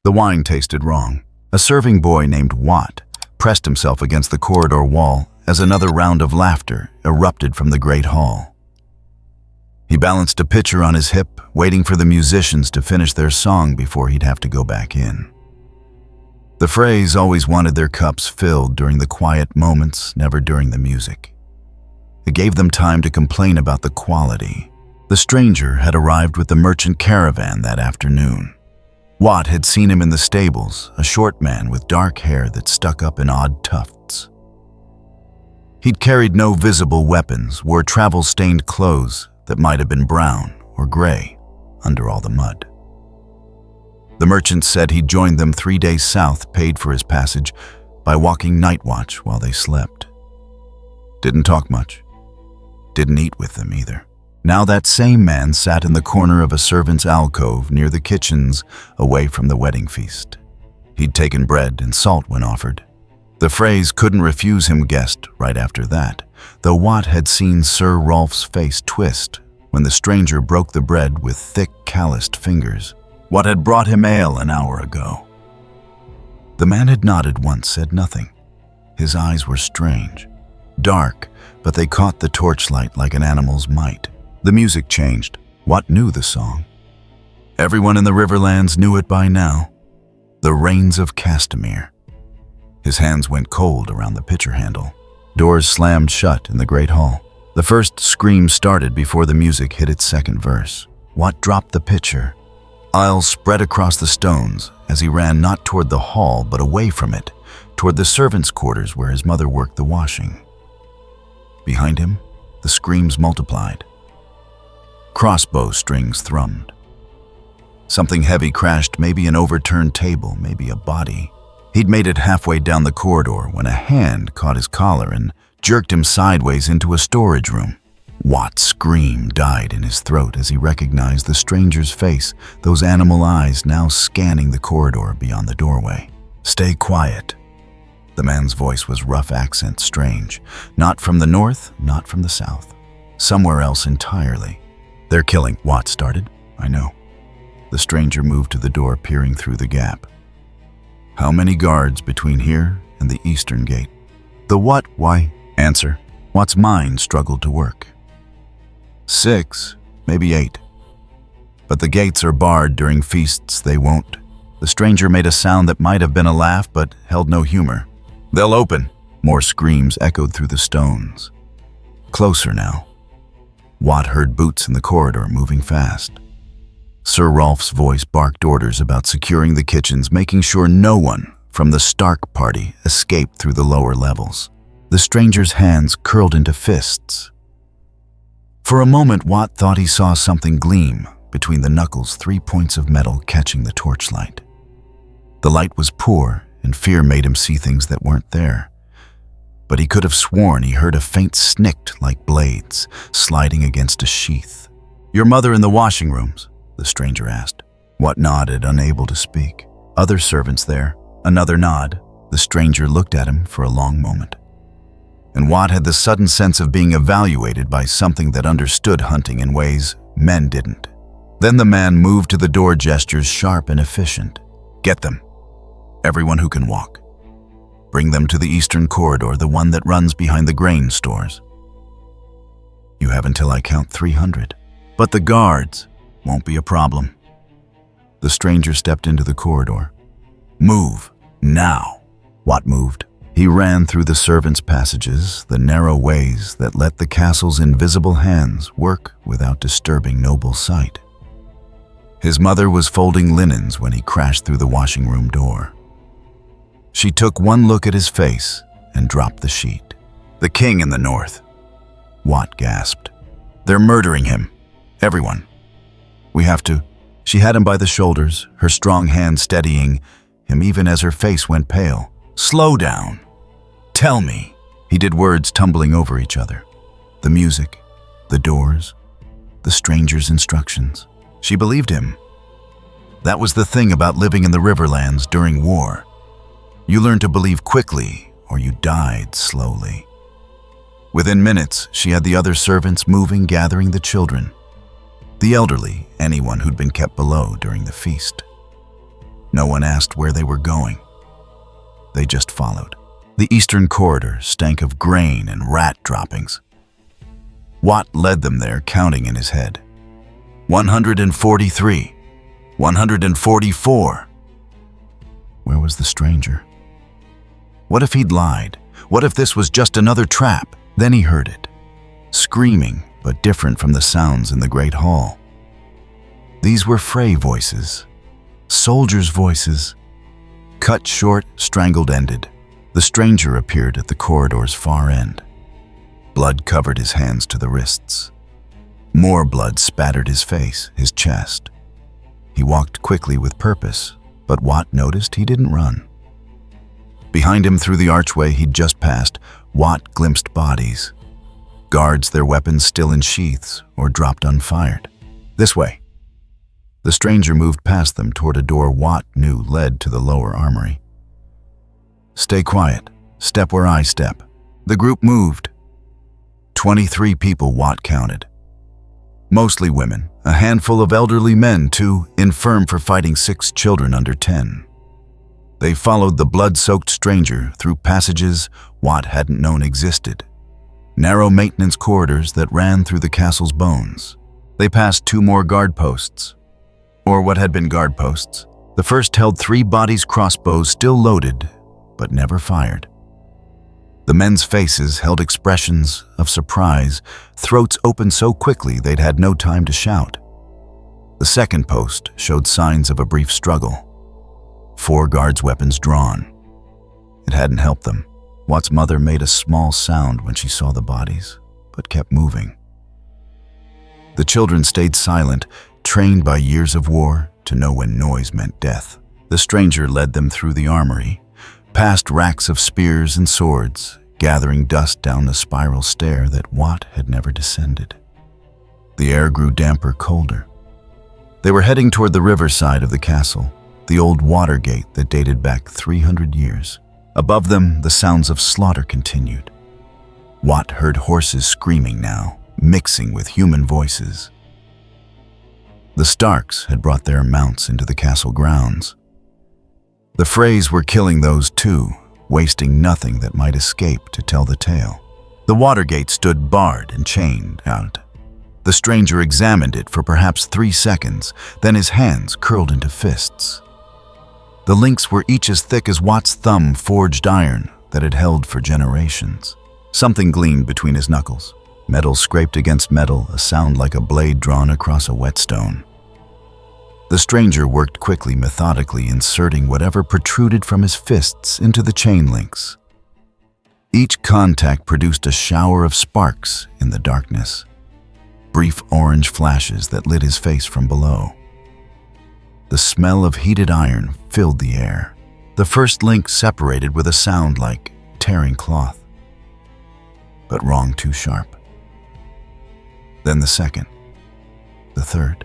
The wine tasted wrong. A serving boy named Watt pressed himself against the corridor wall as another round of laughter erupted from the great hall. He balanced a pitcher on his hip, waiting for the musicians to finish their song before he'd have to go back in. The Freys always wanted their cups filled during the quiet moments, never during the music. It gave them time to complain about the quality. The stranger had arrived with the merchant caravan that afternoon. Watt had seen him in the stables, a short man with dark hair that stuck up in odd tufts. He'd carried no visible weapons, wore travel-stained clothes that might have been brown or gray under all the mud. The merchant said he'd joined them 3 days south, paid for his passage by walking night watch while they slept. Didn't talk much. Didn't eat with them either. Now that same man sat in the corner of a servant's alcove near the kitchens, away from the wedding feast. He'd taken bread and salt when offered. The Freys couldn't refuse him guest right after that, though Watt had seen Sir Rolf's face twist when the stranger broke the bread with thick, calloused fingers. Watt had brought him ale an hour ago. The man had nodded once, said nothing. His eyes were strange, dark, but they caught the torchlight like an animal's might. The music changed. Watt knew the song. Everyone in the Riverlands knew it by now. The Rains of Castamere. His hands went cold around the pitcher handle. Doors slammed shut in the great hall. The first scream started before the music hit its second verse. Watt dropped the pitcher. Aisles spread across the stones as he ran not toward the hall but away from it, toward the servants' quarters where his mother worked the washing. Behind him, the screams multiplied. Crossbow strings thrummed. Something heavy crashed, maybe an overturned table, maybe a body. He'd made it halfway down the corridor when a hand caught his collar and jerked him sideways into a storage room. Watt's scream died in his throat as he recognized the stranger's face, those animal eyes now scanning the corridor beyond the doorway. "Stay quiet." The man's voice was rough accent, strange. Not from the north, not from the south. Somewhere else entirely. "They're killing," Watt started. "I know." The stranger moved to the door, peering through the gap. "How many guards between here and the eastern gate?" "The what? Why?" "Answer." Watt's mind struggled to work. 6, maybe 8. But the gates are barred during feasts, they won't. The stranger made a sound that might have been a laugh, but held no humor. "They'll open." More screams echoed through the stones. Closer now. Watt heard boots in the corridor moving fast. Sir Rolf's voice barked orders about securing the kitchens, making sure no one from the Stark party escaped through the lower levels. The stranger's hands curled into fists. For a moment, Watt thought he saw something gleam between the knuckles, 3 points of metal catching the torchlight. The light was poor, and fear made him see things that weren't there. But he could have sworn he heard a faint snick like blades sliding against a sheath. "Your mother in the washing rooms?" the stranger asked. Watt nodded, unable to speak. "Other servants there?" Another nod. The stranger looked at him for a long moment. And Watt had the sudden sense of being evaluated by something that understood hunting in ways men didn't. Then the man moved to the door, gestures sharp and efficient. "Get them. Everyone who can walk. Bring them to the eastern corridor, the one that runs behind the grain stores. You have until I count 300. But the guards won't be a problem." The stranger stepped into the corridor. "Move, now." Watt moved. He ran through the servants' passages, the narrow ways that let the castle's invisible hands work without disturbing noble sight. His mother was folding linens when he crashed through the washing room door. She took one look at his face and dropped the sheet. "The king in the north." Watt gasped. "They're murdering him. Everyone. We have to." She had him by the shoulders, her strong hand steadying him even as her face went pale. "Slow down. Tell me." He did, words tumbling over each other. The music, the doors, the stranger's instructions. She believed him. That was the thing about living in the Riverlands during war. You learned to believe quickly, or you died slowly. Within minutes, she had the other servants moving, gathering the children. The elderly, anyone who'd been kept below during the feast. No one asked where they were going. They just followed. The eastern corridor stank of grain and rat droppings. Watt led them there, counting in his head. 143. 144. Where was the stranger? What if he'd lied? What if this was just another trap? Then he heard it, screaming, but different from the sounds in the great hall. These were fray voices, soldiers' voices. Cut short, strangled, ended. The stranger appeared at the corridor's far end. Blood covered his hands to the wrists. More blood spattered his face, his chest. He walked quickly with purpose, but Watt noticed he didn't run. Behind him through the archway he'd just passed, Watt glimpsed bodies. Guards, their weapons still in sheaths or dropped unfired. This way. The stranger moved past them toward a door Watt knew led to the lower armory. Stay quiet. Step where I step. The group moved. 23 people Watt counted. Mostly women, a handful of elderly men too, infirm for fighting 6 children under 10. They followed the blood-soaked stranger through passages Watt hadn't known existed. Narrow maintenance corridors that ran through the castle's bones. They passed 2 more guard posts. Or what had been guard posts. The first held 3 bodies' crossbows still loaded, but never fired. The men's faces held expressions of surprise, throats opened so quickly they'd had no time to shout. The second post showed signs of a brief struggle. 4 guards' weapons drawn. It hadn't helped them. Watt's mother made a small sound when she saw the bodies, but kept moving. The children stayed silent, trained by years of war to know when noise meant death. The stranger led them through the armory, past racks of spears and swords, gathering dust down the spiral stair that Watt had never descended. The air grew damper, colder. They were heading toward the riverside of the castle, the old water gate that dated back 300 years. Above them, the sounds of slaughter continued. Watt heard horses screaming now, mixing with human voices. The Starks had brought their mounts into the castle grounds. The Freys were killing those too, wasting nothing that might escape to tell the tale. The water gate stood barred and chained out. The stranger examined it for perhaps 3 seconds, then his hands curled into fists. The links were each as thick as Watt's thumb forged iron that had held for generations. Something gleamed between his knuckles. Metal scraped against metal, a sound like a blade drawn across a whetstone. The stranger worked quickly, methodically, inserting whatever protruded from his fists into the chain links. Each contact produced a shower of sparks in the darkness, brief orange flashes that lit his face from below. The smell of heated iron filled the air. The first link separated with a sound like tearing cloth, but wrong too sharp. Then the second, the third.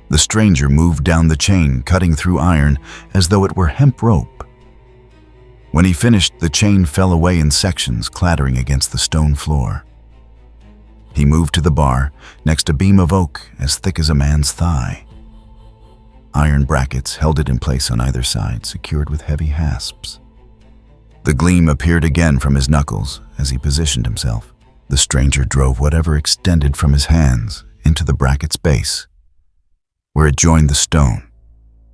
The stranger moved down the chain, cutting through iron as though it were hemp rope. When he finished, the chain fell away in sections, clattering against the stone floor. He moved to the bar, next a beam of oak as thick as a man's thigh. Iron brackets held it in place on either side, secured with heavy hasps. The gleam appeared again from his knuckles as he positioned himself. The stranger drove whatever extended from his hands into the bracket's base, where it joined the stone.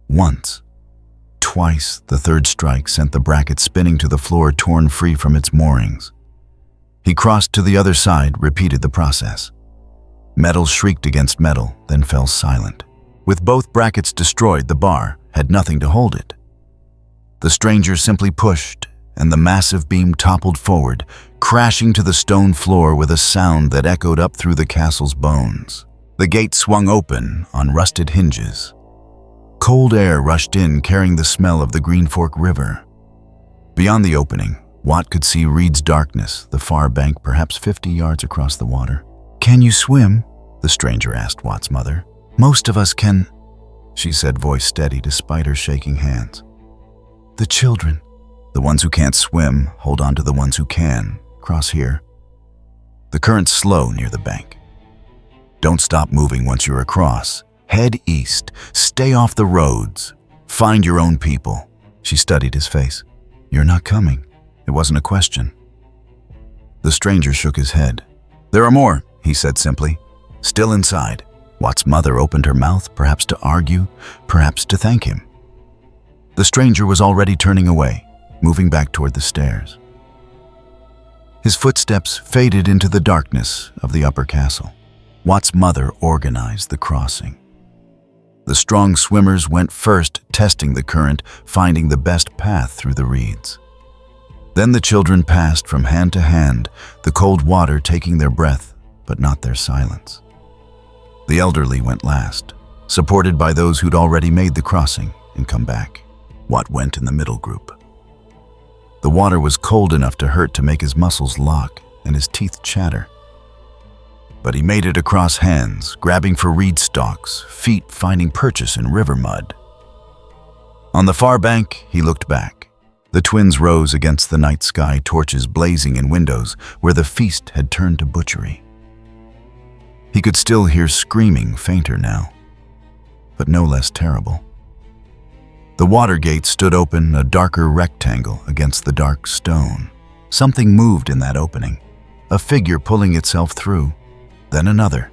Once, twice, the third strike sent the bracket spinning to the floor, torn free from its moorings. He crossed to the other side, repeated the process. Metal shrieked against metal, then fell silent. With both brackets destroyed, the bar had nothing to hold it. The stranger simply pushed, and the massive beam toppled forward, crashing to the stone floor with a sound that echoed up through the castle's bones. The gate swung open on rusted hinges. Cold air rushed in, carrying the smell of the Green Fork River. Beyond the opening, Watt could see Reed's darkness, the far bank perhaps 50 yards across the water. "Can you swim?" the stranger asked Watt's mother. "Most of us can," she said, voice steady despite her shaking hands. "The children." "The ones who can't swim, hold on to the ones who can. Cross here. The current's slow near the bank. Don't stop moving once you're across. Head east. Stay off the roads. Find your own people. She studied his face. You're not coming. It wasn't a question. The stranger shook his head. There are more, he said simply. Still inside. Watt's mother opened her mouth, perhaps to argue, perhaps to thank him. The stranger was already turning away, moving back toward the stairs. His footsteps faded into the darkness of the upper castle. Watt's mother organized the crossing. The strong swimmers went first, testing the current, finding the best path through the reeds. Then the children passed from hand to hand, the cold water taking their breath, but not their silence. The elderly went last, supported by those who'd already made the crossing and come back. Watt went in the middle group. The water was cold enough to hurt to make his muscles lock and his teeth chatter. But he made it across hands, grabbing for reed stalks, feet finding purchase in river mud. On the far bank, he looked back. The twins rose against the night sky, torches blazing in windows where the feast had turned to butchery. He could still hear screaming, fainter now, but no less terrible. The water gate stood open, a darker rectangle against the dark stone. Something moved in that opening, a figure pulling itself through, then another,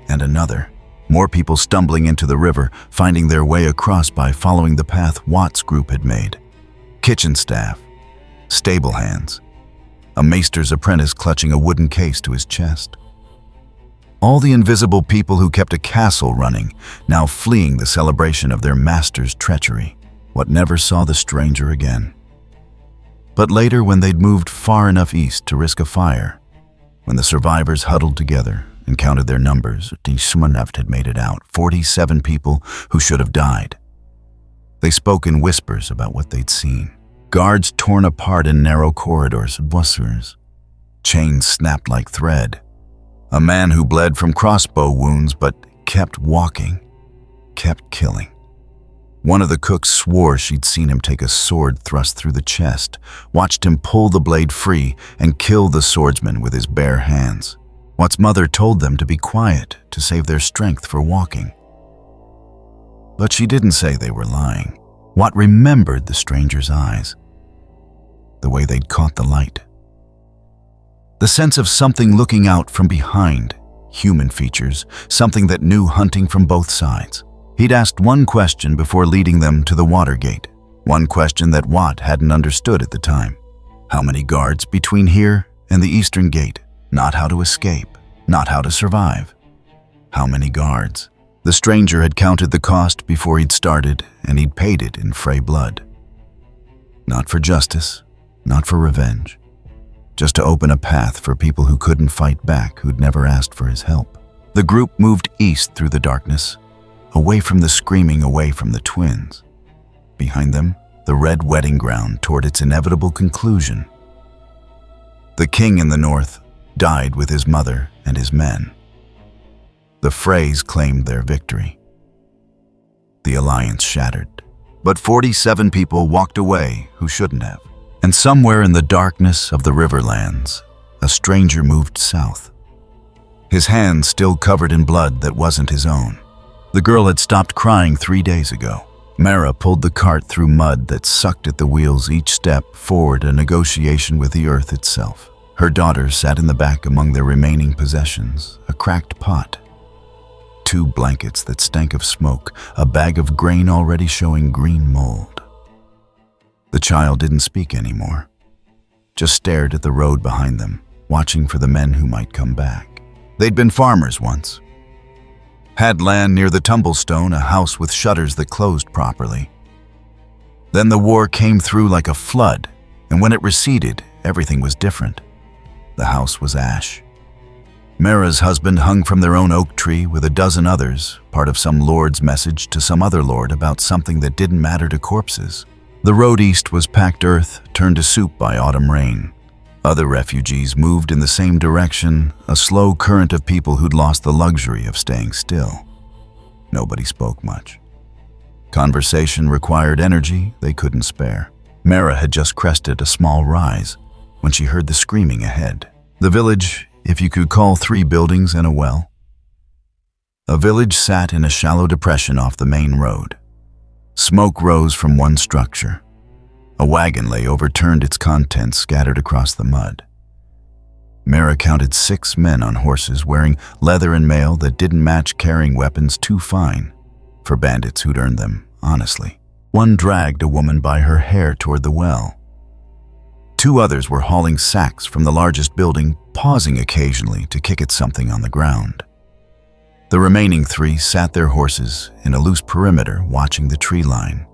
and another. More people stumbling into the river, finding their way across by following the path Watt's group had made. Kitchen staff, stable hands, a maester's apprentice clutching a wooden case to his chest. All the invisible people who kept a castle running, now fleeing the celebration of their master's treachery. Watt never saw the stranger again. But later, when they'd moved far enough east to risk a fire, when the survivors huddled together and counted their numbers, Transformative had made it out, 47 people who should have died. They spoke in whispers about what they'd seen. Guards torn apart in narrow corridors, bussers, chains snapped like thread. A man who bled from crossbow wounds but kept walking, kept killing. One of the cooks swore she'd seen him take a sword thrust through the chest, watched him pull the blade free and kill the swordsman with his bare hands. Watt's mother told them to be quiet, to save their strength for walking. But she didn't say they were lying. Watt remembered the stranger's eyes, the way they'd caught the light. The sense of something looking out from behind, human features, something that knew hunting from both sides. He'd asked one question before leading them to the water gate, one question that Watt hadn't understood at the time. How many guards between here and the eastern gate? Not how to escape, not how to survive. How many guards? The stranger had counted the cost before he'd started, and he'd paid it in Frey blood. Not for justice, not for revenge. Just to open a path for people who couldn't fight back, who'd never asked for his help. The group moved east through the darkness, away from the screaming, away from the twins. Behind them, the red wedding ground toward its inevitable conclusion. The king in the north died with his mother and his men. The Freys claimed their victory. The alliance shattered, but 47 people walked away who shouldn't have. And somewhere in the darkness of the riverlands, a stranger moved south. His hands still covered in blood that wasn't his own. The girl had stopped crying 3 days ago. Mara pulled the cart through mud that sucked at the wheels, each step forward a negotiation with the earth itself. Her daughter sat in the back among their remaining possessions, a cracked pot, 2 blankets that stank of smoke, a bag of grain already showing green mold. The child didn't speak anymore, just stared at the road behind them, watching for the men who might come back. They'd been farmers once. Had land near the Tumblestone, a house with shutters that closed properly. Then the war came through like a flood, and when it receded, everything was different. The house was ash. Mara's husband hung from their own oak tree with a dozen others, part of some lord's message to some other lord about something that didn't matter to corpses. The road east was packed earth, turned to soup by autumn rain. Other refugees moved in the same direction, a slow current of people who'd lost the luxury of staying still. Nobody spoke much. Conversation required energy they couldn't spare. Mara had just crested a small rise when she heard the screaming ahead. The village, if you could call 3 buildings and a well. A village sat in a shallow depression off the main road. Smoke rose from one structure. A wagon lay overturned, its contents scattered across the mud. Mara counted 6 men on horses wearing leather and mail that didn't match, carrying weapons too fine for bandits who'd earned them, honestly. One dragged a woman by her hair toward the well. 2 others were hauling sacks from the largest building, pausing occasionally to kick at something on the ground. The remaining 3 sat their horses in a loose perimeter, watching the tree line.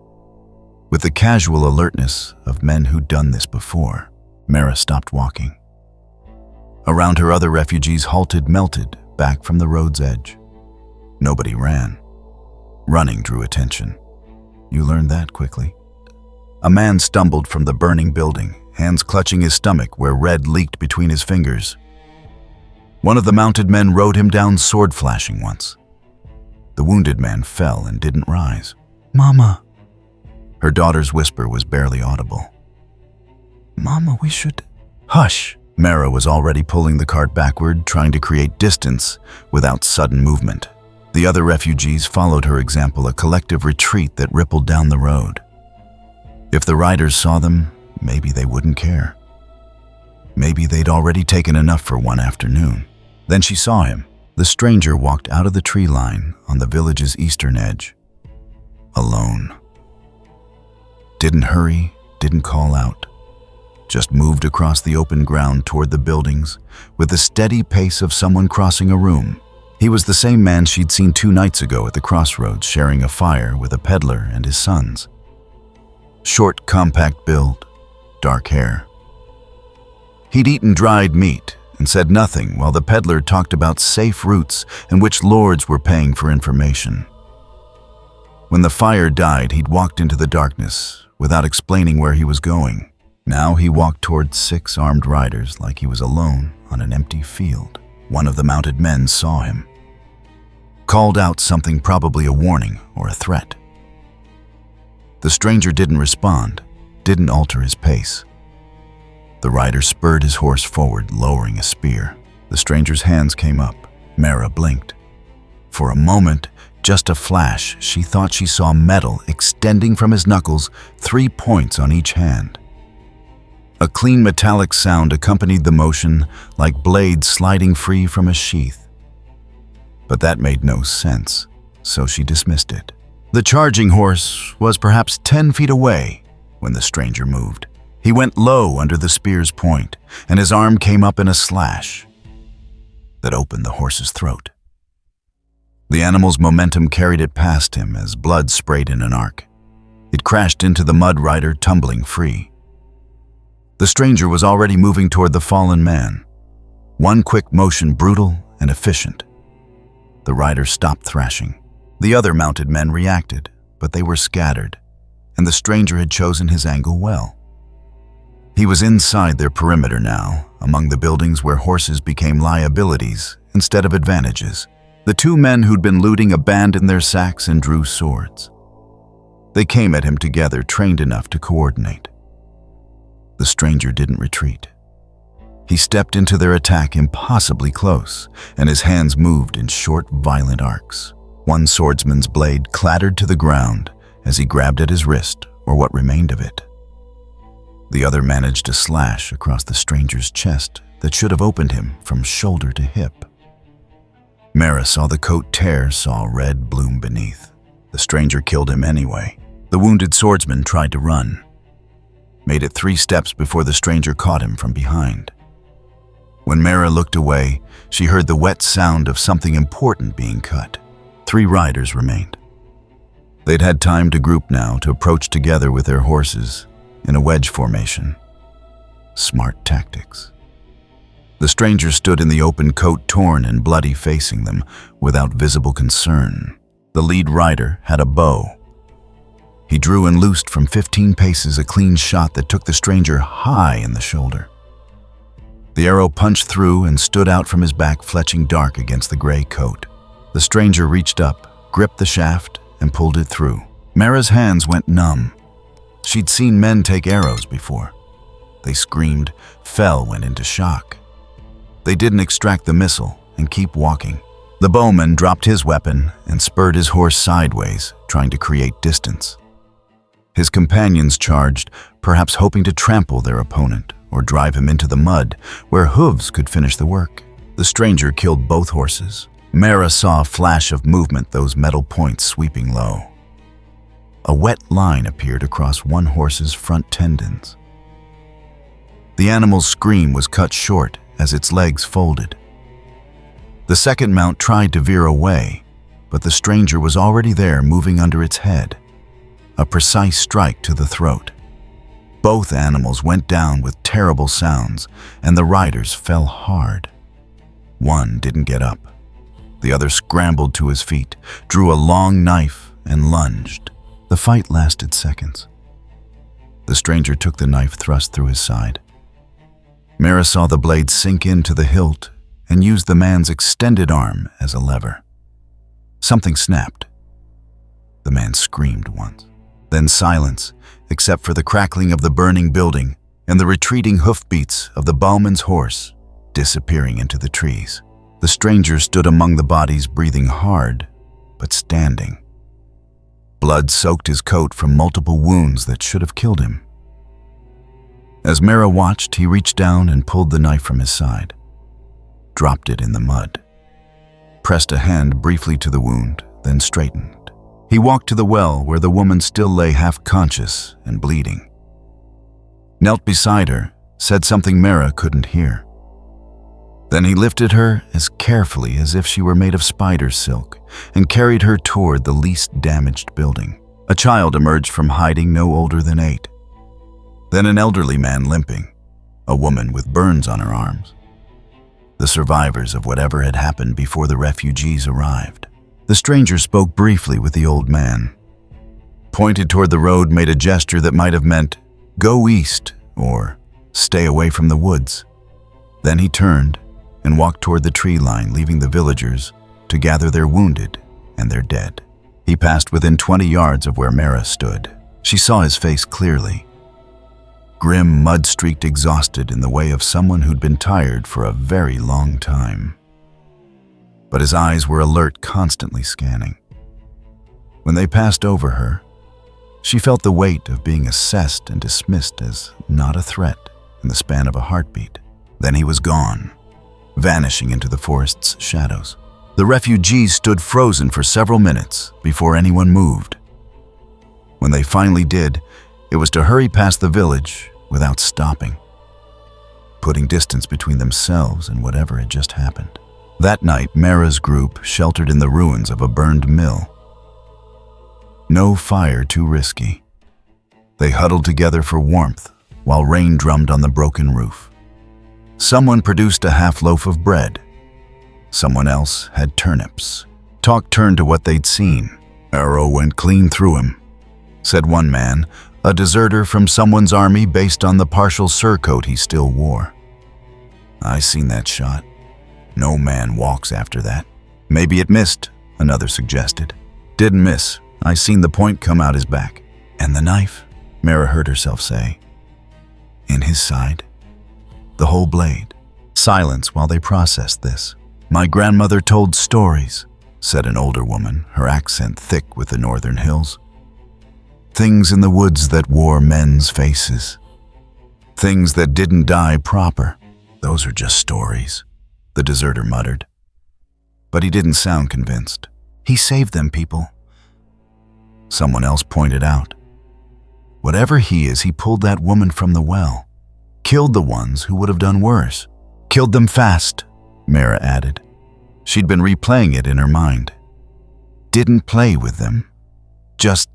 With the casual alertness of men who'd done this before, Mara stopped walking. Around her, other refugees halted, melted back from the road's edge. Nobody ran. Running drew attention. You learned that quickly. A man stumbled from the burning building, hands clutching his stomach where red leaked between his fingers. One of the mounted men rode him down, sword flashing once. The wounded man fell and didn't rise. "Mama." Her daughter's whisper was barely audible. "Mama, we should..." "Hush!" Mara was already pulling the cart backward, trying to create distance without sudden movement. The other refugees followed her example, a collective retreat that rippled down the road. If the riders saw them, maybe they wouldn't care. Maybe they'd already taken enough for one afternoon. Then she saw him. The stranger walked out of the tree line on the village's eastern edge. Alone. Didn't hurry, didn't call out. Just moved across the open ground toward the buildings with the steady pace of someone crossing a room. He was the same man she'd seen 2 nights ago at the crossroads, sharing a fire with a peddler and his sons. Short, compact build, dark hair. He'd eaten dried meat and said nothing while the peddler talked about safe routes and which lords were paying for information. When the fire died, he'd walked into the darkness without explaining where he was going. Now he walked toward 6 armed riders like he was alone on an empty field. One of the mounted men saw him. Called out something, probably a warning or a threat. The stranger didn't respond, didn't alter his pace. The rider spurred his horse forward, lowering a spear. The stranger's hands came up. Mara blinked. For a moment, just a flash, she thought she saw metal extending from his knuckles, 3 points on each hand. A clean metallic sound accompanied the motion, like blades sliding free from a sheath. But that made no sense, so she dismissed it. The charging horse was perhaps 10 feet away when the stranger moved. He went low under the spear's point, and his arm came up in a slash that opened the horse's throat. The animal's momentum carried it past him as blood sprayed in an arc. It crashed into the mud rider, tumbling free. The stranger was already moving toward the fallen man. One quick motion, brutal and efficient. The rider stopped thrashing. The other mounted men reacted, but they were scattered, and the stranger had chosen his angle well. He was inside their perimeter now, among the buildings where horses became liabilities instead of advantages. The 2 men who'd been looting abandoned their sacks and drew swords. They came at him together, trained enough to coordinate. The stranger didn't retreat. He stepped into their attack impossibly close, and his hands moved in short, violent arcs. One swordsman's blade clattered to the ground as he grabbed at his wrist, or what remained of it. The other managed a slash across the stranger's chest that should have opened him from shoulder to hip. Mara saw the coat tear, saw red bloom beneath. The stranger killed him anyway. The wounded swordsman tried to run. Made it 3 steps before the stranger caught him from behind. When Mara looked away, she heard the wet sound of something important being cut. 3 riders remained. They'd had time to group now, to approach together with their horses in a wedge formation. Smart tactics. The stranger stood in the open, coat torn and bloody, facing them without visible concern. The lead rider had a bow. He drew and loosed from 15 paces a clean shot that took the stranger high in the shoulder. The arrow punched through and stood out from his back, fletching dark against the gray coat. The stranger reached up, gripped the shaft, and pulled it through. Mara's hands went numb. She'd seen men take arrows before. They screamed, fell, went into shock. They didn't extract the missile and keep walking. The bowman dropped his weapon and spurred his horse sideways, trying to create distance. His companions charged, perhaps hoping to trample their opponent or drive him into the mud, where hooves could finish the work. The stranger killed both horses. Mara saw a flash of movement, those metal points sweeping low. A wet line appeared across one horse's front tendons. The animal's scream was cut short as its legs folded. The second mount tried to veer away, but the stranger was already there, moving under its head. A precise strike to the throat. Both animals went down with terrible sounds, and the riders fell hard. One didn't get up. The other scrambled to his feet, drew a long knife, and lunged. The fight lasted seconds. The stranger took the knife thrust through his side. Mara saw the blade sink into the hilt and used the man's extended arm as a lever. Something snapped. The man screamed once. Then silence, except for the crackling of the burning building and the retreating hoofbeats of the bowman's horse disappearing into the trees. The stranger stood among the bodies, breathing hard, but standing. Blood soaked his coat from multiple wounds that should have killed him. As Mara watched, he reached down and pulled the knife from his side, dropped it in the mud, pressed a hand briefly to the wound, then straightened. He walked to the well where the woman still lay half-conscious and bleeding. Knelt beside her, said something Mara couldn't hear. Then he lifted her as carefully as if she were made of spider silk and carried her toward the least damaged building. A child emerged from hiding, no older than 8. Then an elderly man limping, a woman with burns on her arms. The survivors of whatever had happened before the refugees arrived. The stranger spoke briefly with the old man, pointed toward the road, made a gesture that might have meant, "Go east," or "Stay away from the woods." Then he turned and walked toward the tree line, leaving the villagers to gather their wounded and their dead. He passed within 20 yards of where Mara stood. She saw his face clearly. Grim, mud-streaked, exhausted, in the way of someone who'd been tired for a very long time. But his eyes were alert, constantly scanning. When they passed over her, she felt the weight of being assessed and dismissed as not a threat in the span of a heartbeat. Then he was gone, vanishing into the forest's shadows. The refugees stood frozen for several minutes before anyone moved. When they finally did, it was to hurry past the village without stopping, putting distance between themselves and whatever had just happened. That night, Mara's group sheltered in the ruins of a burned mill. No fire too risky. They huddled together for warmth while rain drummed on the broken roof. Someone produced a half loaf of bread. Someone else had turnips. Talk turned to what they'd seen. "Arrow went clean through him," said one man, a deserter from someone's army based on the partial surcoat he still wore. "I seen that shot. No man walks after that." "Maybe it missed," another suggested. "Didn't miss. I seen the point come out his back." "And the knife?" Mara heard herself say. "In his side. The whole blade." Silence while they processed this. "My grandmother told stories," said an older woman, her accent thick with the northern hills. "Things in the woods that wore men's faces. Things that didn't die proper." "Those are just stories," the deserter muttered. But he didn't sound convinced. "He saved them people," someone else pointed out. "Whatever he is, he pulled that woman from the well. Killed the ones who would have done worse. Killed them fast," Mara added. She'd been replaying it in her mind. Didn't play with them. Just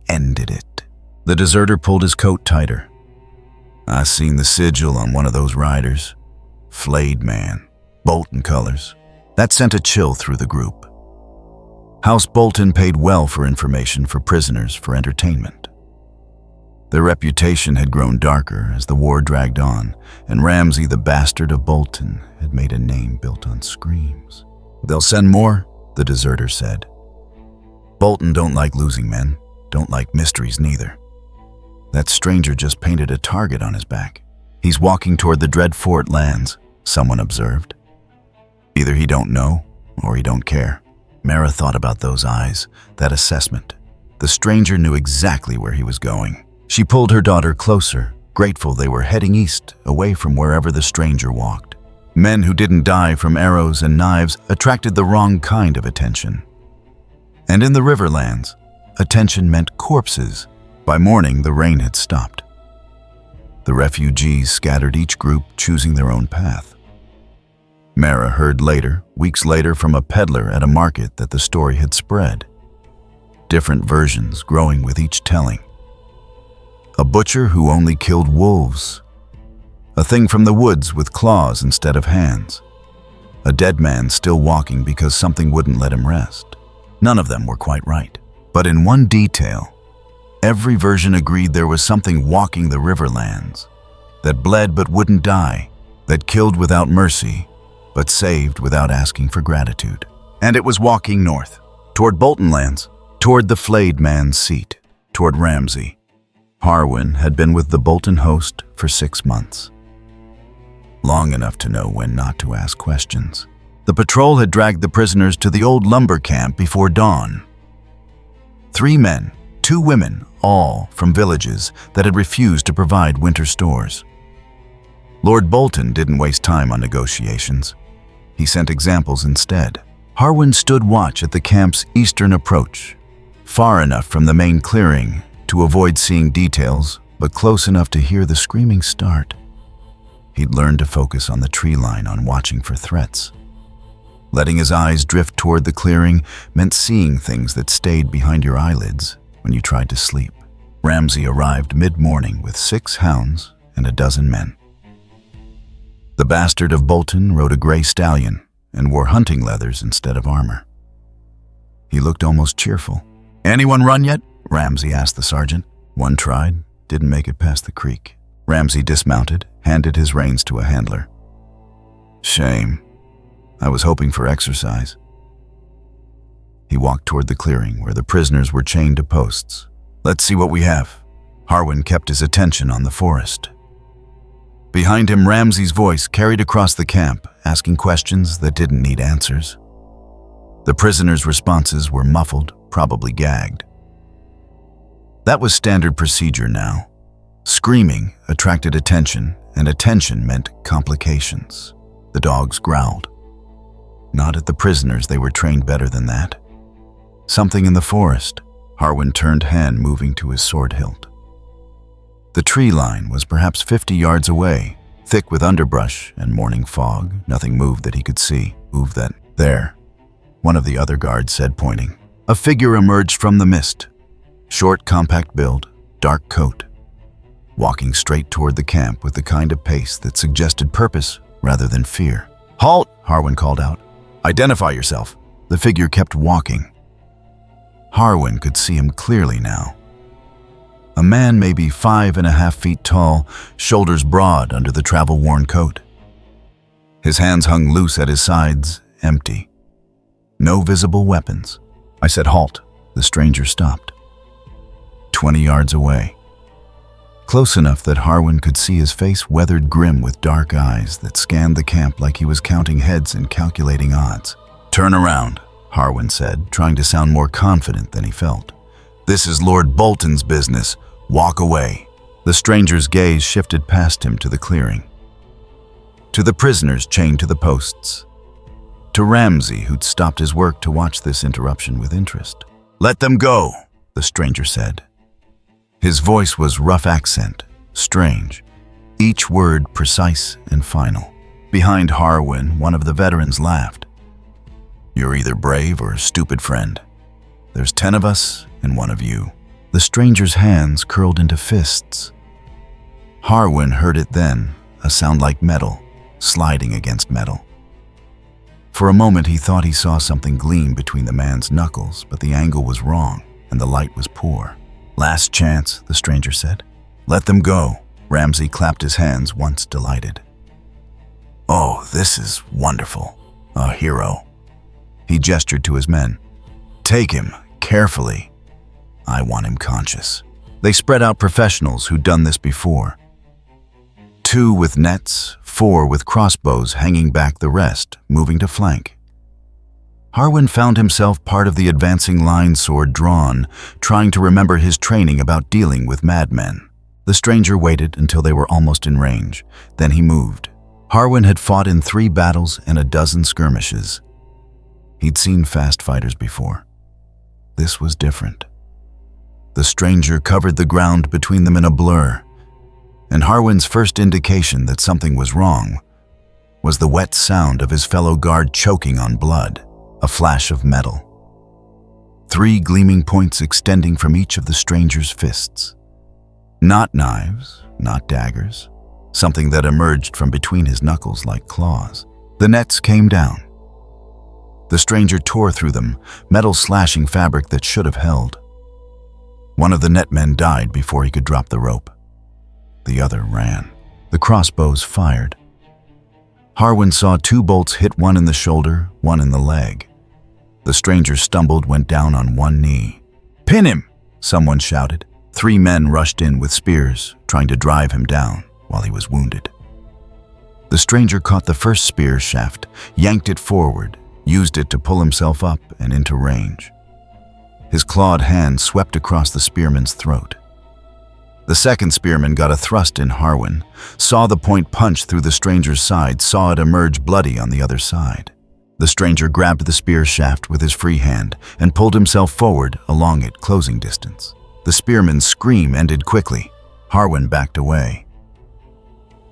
ended it. The deserter pulled his coat tighter. "I seen the sigil on one of those riders. Flayed man. Bolton colors." That sent a chill through the group. House Bolton paid well for information for prisoners for entertainment. Their reputation had grown darker as the war dragged on, and Ramsay, the bastard of Bolton, had made a name built on screams. "They'll send more," the deserter said. "Bolton don't like losing men, don't like mysteries neither. That stranger just painted a target on his back. He's walking toward the dread fort lands," someone observed. "Either he don't know, or he don't care." Mara thought about those eyes, that assessment. The stranger knew exactly where he was going. She pulled her daughter closer, grateful they were heading east, away from wherever the stranger walked. Men who didn't die from arrows and knives attracted the wrong kind of attention. And in the Riverlands, attention meant corpses. By morning, the rain had stopped. The refugees scattered, each group choosing their own path. Mara heard later, weeks later, from a peddler at a market that the story had spread. Different versions growing with each telling. A butcher who only killed wolves. A thing from the woods with claws instead of hands. A dead man still walking because something wouldn't let him rest. None of them were quite right. But in one detail, every version agreed there was something walking the Riverlands, that bled but wouldn't die, that killed without mercy, but saved without asking for gratitude. And it was walking north, toward Boltonlands, toward the flayed man's seat, toward Ramsay. Harwin had been with the Bolton host for 6 months. Long enough to know when not to ask questions. The patrol had dragged the prisoners to the old lumber camp before dawn. 3 men, 2 women, all from villages that had refused to provide winter stores. Lord Bolton didn't waste time on negotiations. He sent examples instead. Harwin stood watch at the camp's eastern approach, far enough from the main clearing to avoid seeing details, but close enough to hear the screaming start. He'd learned to focus on the tree line, on watching for threats. Letting his eyes drift toward the clearing meant seeing things that stayed behind your eyelids when you tried to sleep. Ramsay arrived mid-morning with 6 hounds and a dozen men. The bastard of Bolton rode a gray stallion and wore hunting leathers instead of armor. He looked almost cheerful. "Anyone run yet?" Ramsay asked the sergeant. One tried, didn't make it past the creek. Ramsay dismounted, handed his reins to a handler. "Shame. I was hoping for exercise." He walked toward the clearing where the prisoners were chained to posts. "Let's see what we have." Harwin kept his attention on the forest. Behind him, Ramsay's voice carried across the camp, asking questions that didn't need answers. The prisoners' responses were muffled, probably gagged. That was standard procedure now. Screaming attracted attention, and attention meant complications. The dogs growled. Not at the prisoners, they were trained better than that. Something in the forest. Harwin turned, hand moving to his sword hilt. The tree line was perhaps 50 yards away, thick with underbrush and morning fog. Nothing moved that he could see. Move that. There, one of the other guards said, pointing. A figure emerged from the mist. Short, compact build, dark coat. Walking straight toward the camp with the kind of pace that suggested purpose rather than fear. "Halt!" Harwin called out. "Identify yourself." The figure kept walking. Harwin could see him clearly now. A man maybe 5.5 feet tall, shoulders broad under the travel-worn coat. His hands hung loose at his sides, empty. No visible weapons. I said, "Halt." The stranger stopped. 20 yards away. Close enough that Harwin could see his face weathered grim with dark eyes that scanned the camp like he was counting heads and calculating odds. "Turn around," Harwin said, trying to sound more confident than he felt. "This is Lord Bolton's business. Walk away." The stranger's gaze shifted past him to the clearing. To the prisoners chained to the posts. To Ramsay, who'd stopped his work to watch this interruption with interest. "Let them go," the stranger said. His voice was rough accent, strange, each word precise and final. Behind Harwin, one of the veterans laughed. "You're either brave or a stupid, friend. There's 10 of us and 1 of you." The stranger's hands curled into fists. Harwin heard it then, a sound like metal, sliding against metal. For a moment he thought he saw something gleam between the man's knuckles, but the angle was wrong and the light was poor. "Last chance," the stranger said. "Let them go." Ramsay clapped his hands, once delighted. "Oh, this is wonderful. A hero." He gestured to his men. "Take him, carefully. I want him conscious." They spread out professionals who'd done this before. 2 with nets, 4 with crossbows hanging back, the rest moving to flank. Harwin found himself part of the advancing line, sword drawn, trying to remember his training about dealing with madmen. The stranger waited until they were almost in range. Then he moved. Harwin had fought in 3 battles and a dozen skirmishes. He'd seen fast fighters before. This was different. The stranger covered the ground between them in a blur, and Harwin's first indication that something was wrong was the wet sound of his fellow guard choking on blood, a flash of metal. 3 gleaming points extending from each of the stranger's fists. Not knives, not daggers, something that emerged from between his knuckles like claws. The nets came down. The stranger tore through them, metal slashing fabric that should have held. One of the netmen died before he could drop the rope. The other ran. The crossbows fired. Harwin saw 2 bolts hit one in the shoulder, one in the leg. The stranger stumbled, went down on one knee. "Pin him!" someone shouted. 3 men rushed in with spears, trying to drive him down while he was wounded. The stranger caught the first spear shaft, yanked it forward, used it to pull himself up and into range. His clawed hand swept across the spearman's throat. The second spearman got a thrust in Harwin, saw the point punch through the stranger's side, saw it emerge bloody on the other side. The stranger grabbed the spear shaft with his free hand and pulled himself forward along it, closing distance. The spearman's scream ended quickly. Harwin backed away.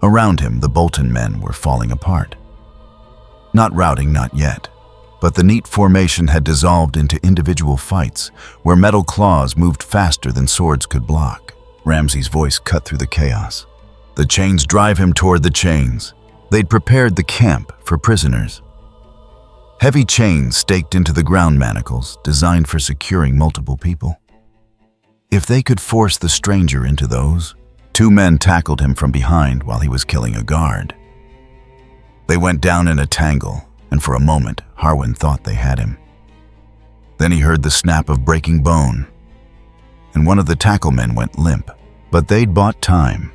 Around him, the Bolton men were falling apart. Not routing, not yet. But the neat formation had dissolved into individual fights, where metal claws moved faster than swords could block. Ramsey's voice cut through the chaos. "The chains drive him toward the chains." They'd prepared the camp for prisoners. Heavy chains staked into the ground manacles, designed for securing multiple people. If they could force the stranger into those, 2 men tackled him from behind while he was killing a guard. They went down in a tangle, and for a moment, Harwin thought they had him. Then he heard the snap of breaking bone, and one of the tacklemen went limp. But they'd bought time.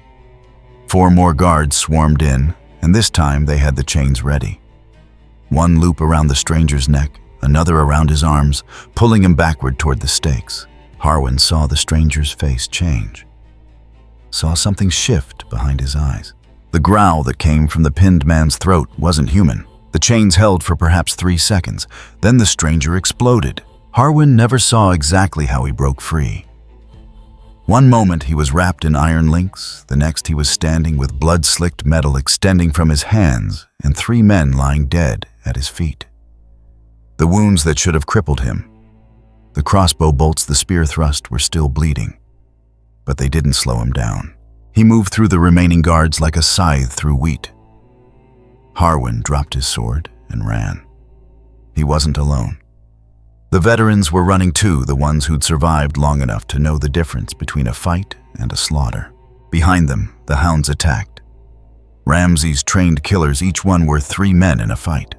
4 more guards swarmed in, and this time they had the chains ready. One loop around the stranger's neck, another around his arms, pulling him backward toward the stakes. Harwin saw the stranger's face change, saw something shift behind his eyes. The growl that came from the pinned man's throat wasn't human. The chains held for perhaps 3 seconds. Then the stranger exploded. Harwin never saw exactly how he broke free. One moment he was wrapped in iron links, the next he was standing with blood-slicked metal extending from his hands and 3 men lying dead at his feet. The wounds that should have crippled him, the crossbow bolts, the spear thrust, were still bleeding, but they didn't slow him down. He moved through the remaining guards like a scythe through wheat. Harwin dropped his sword and ran. He wasn't alone. The veterans were running too, the ones who'd survived long enough to know the difference between a fight and a slaughter. Behind them, the hounds attacked. Ramsey's trained killers, each one worth 3 men in a fight.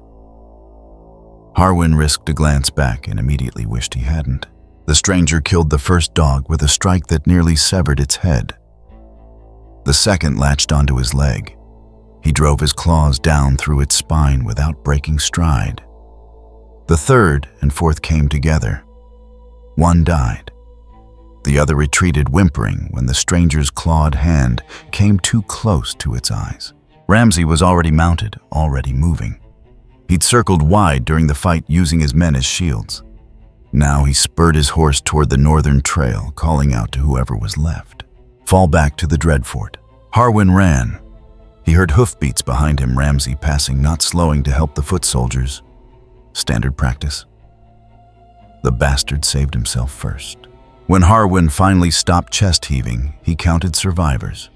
Harwin risked a glance back and immediately wished he hadn't. The stranger killed the first dog with a strike that nearly severed its head. The second latched onto his leg. He drove his claws down through its spine without breaking stride. The third and fourth came together. One died. The other retreated, whimpering, when the stranger's clawed hand came too close to its eyes. Ramsey was already mounted, already moving. He'd circled wide during the fight, using his men as shields. Now he spurred his horse toward the northern trail, calling out to whoever was left. "Fall back to the Dreadfort." Harwin ran. He heard hoofbeats behind him, Ramsey passing, not slowing to help the foot soldiers. Standard practice. The bastard saved himself first. When Harwin finally stopped chest heaving, he counted survivors.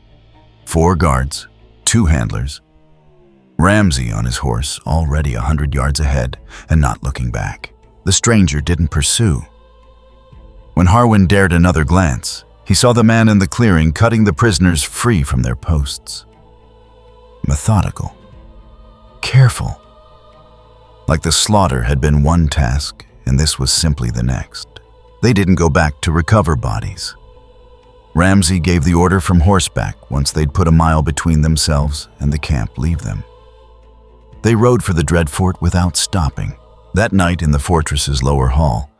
4 guards, 2 handlers. Ramsey on his horse, already 100 yards ahead and not looking back. The stranger didn't pursue. When Harwin dared another glance, he saw the man in the clearing cutting the prisoners free from their posts. Methodical. Careful. Like the slaughter had been one task, and this was simply the next. They didn't go back to recover bodies. Ramsey gave the order from horseback once they'd put a mile between themselves and the camp, leave them. They rode for the Dreadfort without stopping. That night in the fortress's lower hall,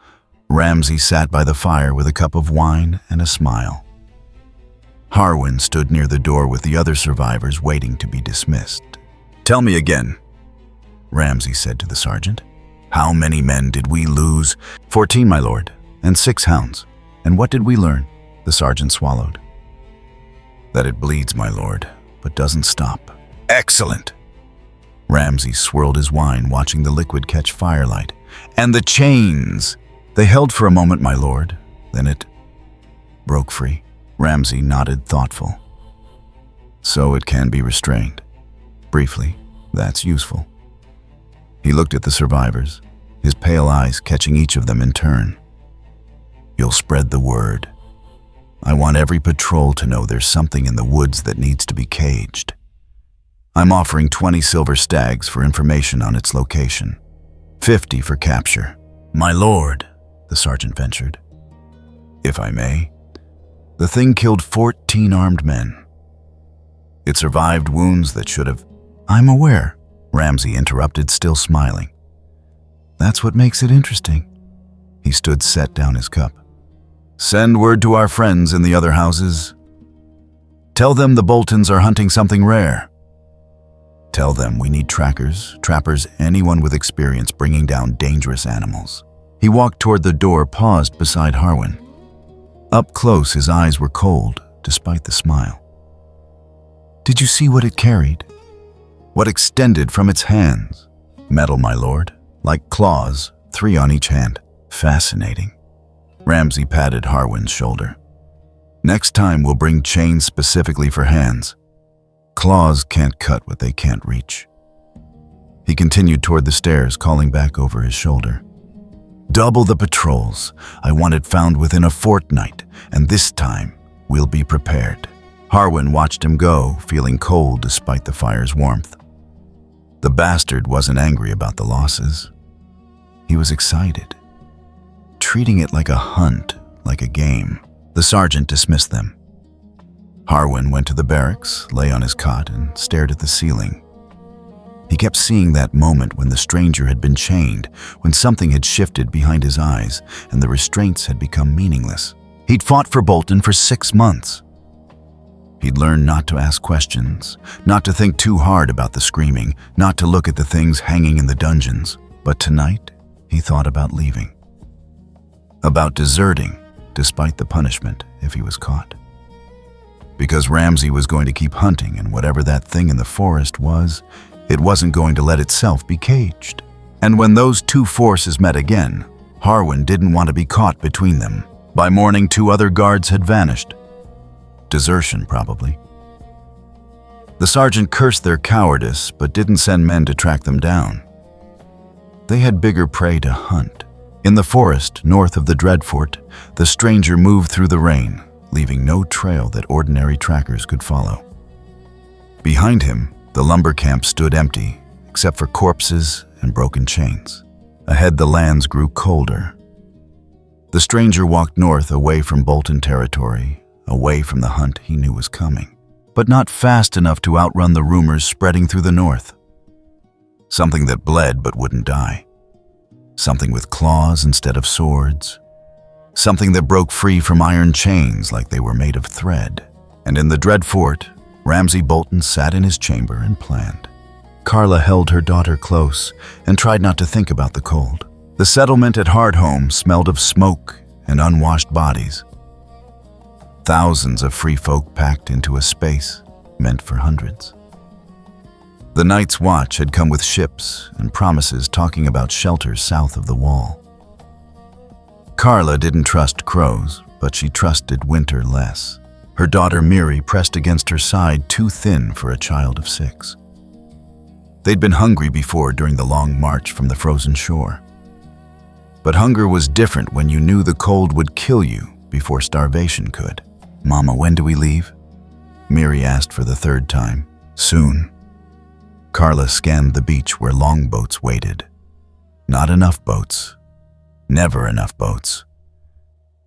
Ramsay sat by the fire with a cup of wine and a smile. Harwin stood near the door with the other survivors waiting to be dismissed. "Tell me again," Ramsay said to the sergeant. "How many men did we lose?" 14, my lord, and 6 hounds. "And what did we learn?" The sergeant swallowed. "That it bleeds, my lord, but doesn't stop." "Excellent!" Ramsay swirled his wine, watching the liquid catch firelight. "And the chains?" "They held for a moment, my lord. Then it broke free." Ramsay nodded, thoughtful. "So it can be restrained." "Briefly, that's useful." He looked at the survivors, his pale eyes catching each of them in turn. "You'll spread the word. I want every patrol to know there's something in the woods that needs to be caged. I'm offering 20 silver stags for information on its location, 50 for capture." "My lord," the sergeant ventured. "If I may, the thing killed 14 armed men. It survived wounds that should have—" "I'm aware," Ramsay interrupted, still smiling. "That's what makes it interesting." He stood, set down his cup. "Send word to our friends in the other houses. Tell them the Boltons are hunting something rare. Tell them we need trackers, trappers, anyone with experience bringing down dangerous animals." He walked toward the door, paused beside Harwin. Up close, his eyes were cold, despite the smile. "Did you see what it carried? What extended from its hands?" "Metal, my lord, like claws, 3 on each hand." "Fascinating." Ramsay patted Harwin's shoulder. "Next time we'll bring chains specifically for hands. Claws can't cut what they can't reach." He continued toward the stairs, calling back over his shoulder. "Double the patrols. I want it found within a fortnight, and this time we'll be prepared." Harwin watched him go, feeling cold despite the fire's warmth. The bastard wasn't angry about the losses. He was excited, treating it like a hunt, like a game. The sergeant dismissed them. Harwin went to the barracks, lay on his cot, and stared at the ceiling. He kept seeing that moment when the stranger had been chained, when something had shifted behind his eyes, and the restraints had become meaningless. He'd fought for Bolton for 6 months. He'd learned not to ask questions, not to think too hard about the screaming, not to look at the things hanging in the dungeons. But tonight, he thought about leaving. About deserting, despite the punishment, if he was caught. Because Ramsay was going to keep hunting, and whatever that thing in the forest was, it wasn't going to let itself be caged. And when those 2 forces met again, Harwin didn't want to be caught between them. By morning, 2 other guards had vanished. Desertion, probably. The sergeant cursed their cowardice, but didn't send men to track them down. They had bigger prey to hunt. In the forest, north of the Dreadfort, the stranger moved through the rain, leaving no trail that ordinary trackers could follow. Behind him, the lumber camp stood empty, except for corpses and broken chains. Ahead, the lands grew colder. The stranger walked north, away from Bolton territory, away from the hunt he knew was coming, but not fast enough to outrun the rumors spreading through the north. Something that bled but wouldn't die. Something with claws instead of swords. Something that broke free from iron chains like they were made of thread. And in the dread fort, Ramsay Bolton sat in his chamber and planned. Carla held her daughter close and tried not to think about the cold. The settlement at Hardhome smelled of smoke and unwashed bodies. Thousands of free folk packed into a space meant for hundreds. The night's watch had come with ships and promises talking about shelters south of the wall. Carla didn't trust crows, but she trusted winter less. Her daughter Miri pressed against her side, too thin for a child of 6. They'd been hungry before during the long march from the frozen shore. But hunger was different when you knew the cold would kill you before starvation could. "Mama, when do we leave?" Miri asked for the 3rd time. "Soon." Carla scanned the beach where longboats waited. Not enough boats. Never enough boats.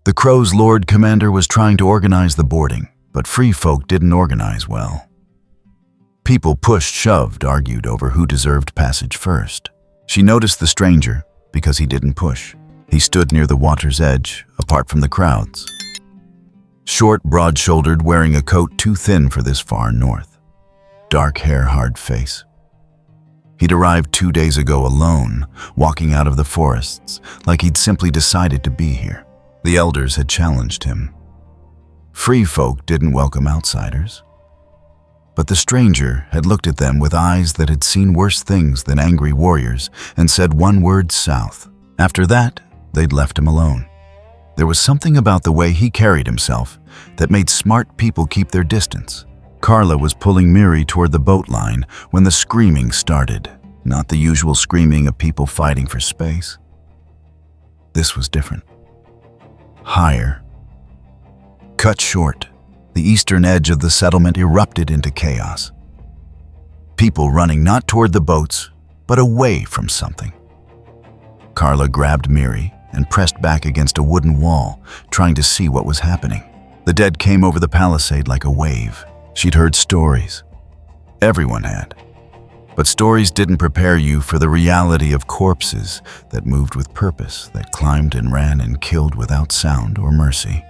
The Crow's Lord Commander was trying to organize the boarding, but free folk didn't organize well. People pushed, shoved, argued over who deserved passage first. She noticed the stranger, because he didn't push. He stood near the water's edge, apart from the crowds. Short, broad-shouldered, wearing a coat too thin for this far north. Dark hair, hard face. He'd arrived 2 days ago alone, walking out of the forests, like he'd simply decided to be here. The elders had challenged him. Free folk didn't welcome outsiders. But the stranger had looked at them with eyes that had seen worse things than angry warriors and said one word: south. After that, they'd left him alone. There was something about the way he carried himself that made smart people keep their distance. Carla was pulling Miri toward the boat line when the screaming started. Not the usual screaming of people fighting for space. This was different. Higher. Cut short, the eastern edge of the settlement erupted into chaos. People running not toward the boats, but away from something. Carla grabbed Miri and pressed back against a wooden wall, trying to see what was happening. The dead came over the palisade like a wave. She'd heard stories. Everyone had. But stories didn't prepare you for the reality of corpses that moved with purpose, that climbed and ran and killed without sound or mercy.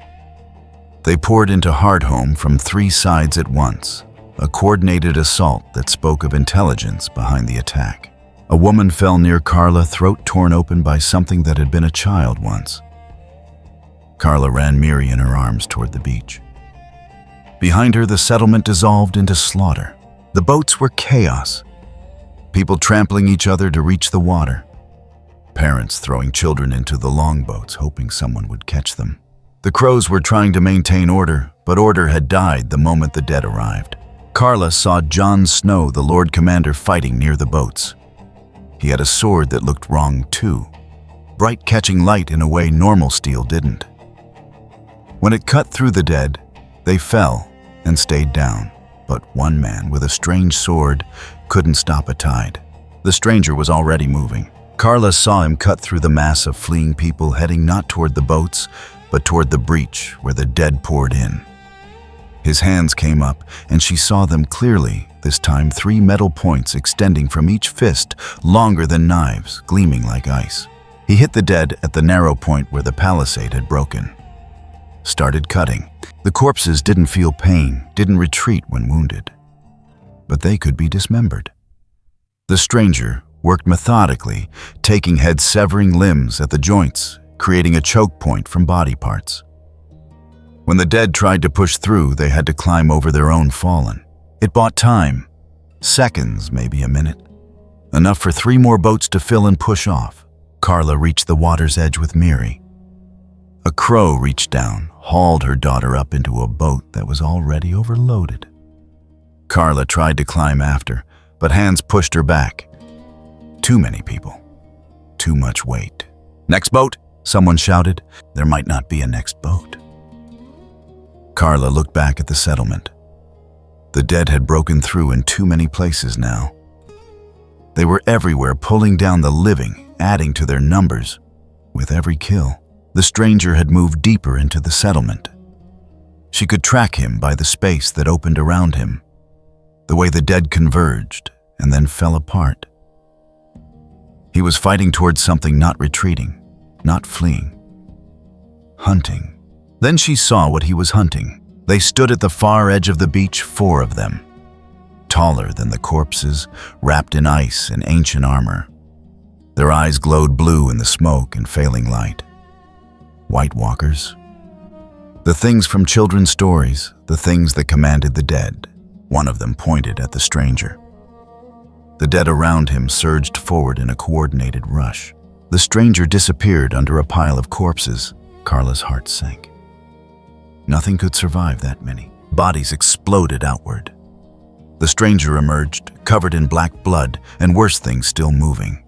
They poured into Hardhome from 3 sides at once, a coordinated assault that spoke of intelligence behind the attack. A woman fell near Carla, throat torn open by something that had been a child once. Carla ran Miri in her arms toward the beach. Behind her, the settlement dissolved into slaughter. The boats were chaos. People trampling each other to reach the water. Parents throwing children into the longboats, hoping someone would catch them. The crows were trying to maintain order, but order had died the moment the dead arrived. Carla saw Jon Snow, the Lord Commander, fighting near the boats. He had a sword that looked wrong too, bright, catching light in a way normal steel didn't. When it cut through the dead, they fell and stayed down, but one man with a strange sword couldn't stop a tide. The stranger was already moving. Carla saw him cut through the mass of fleeing people, heading not toward the boats, but toward the breach where the dead poured in. His hands came up, and she saw them clearly, this time 3 metal points extending from each fist, longer than knives, gleaming like ice. He hit the dead at the narrow point where the palisade had broken. Started cutting. The corpses didn't feel pain, didn't retreat when wounded. But they could be dismembered. The stranger worked methodically, taking heads, severing limbs at the joints, creating a choke point from body parts. When the dead tried to push through, they had to climb over their own fallen. It bought time, seconds, maybe a minute. Enough for 3 more boats to fill and push off. Carla reached the water's edge with Miri. A crow reached down, hauled her daughter up into a boat that was already overloaded. Carla tried to climb after, but hands pushed her back. Too many people. Too much weight. "Next boat!" someone shouted. There might not be a next boat. Carla looked back at the settlement. The dead had broken through in too many places now. They were everywhere, pulling down the living, adding to their numbers. With every kill, the stranger had moved deeper into the settlement. She could track him by the space that opened around him, the way the dead converged and then fell apart. He was fighting towards something, not retreating, not fleeing. Hunting. Then she saw what he was hunting. They stood at the far edge of the beach, 4 of them. Taller than the corpses, wrapped in ice and ancient armor. Their eyes glowed blue in the smoke and failing light. White Walkers. The things from children's stories, the things that commanded the dead. One of them pointed at the stranger. The dead around him surged forward in a coordinated rush. The stranger disappeared under a pile of corpses. Carla's heart sank. Nothing could survive that many. Bodies exploded outward. The stranger emerged, covered in black blood, and worse things still moving.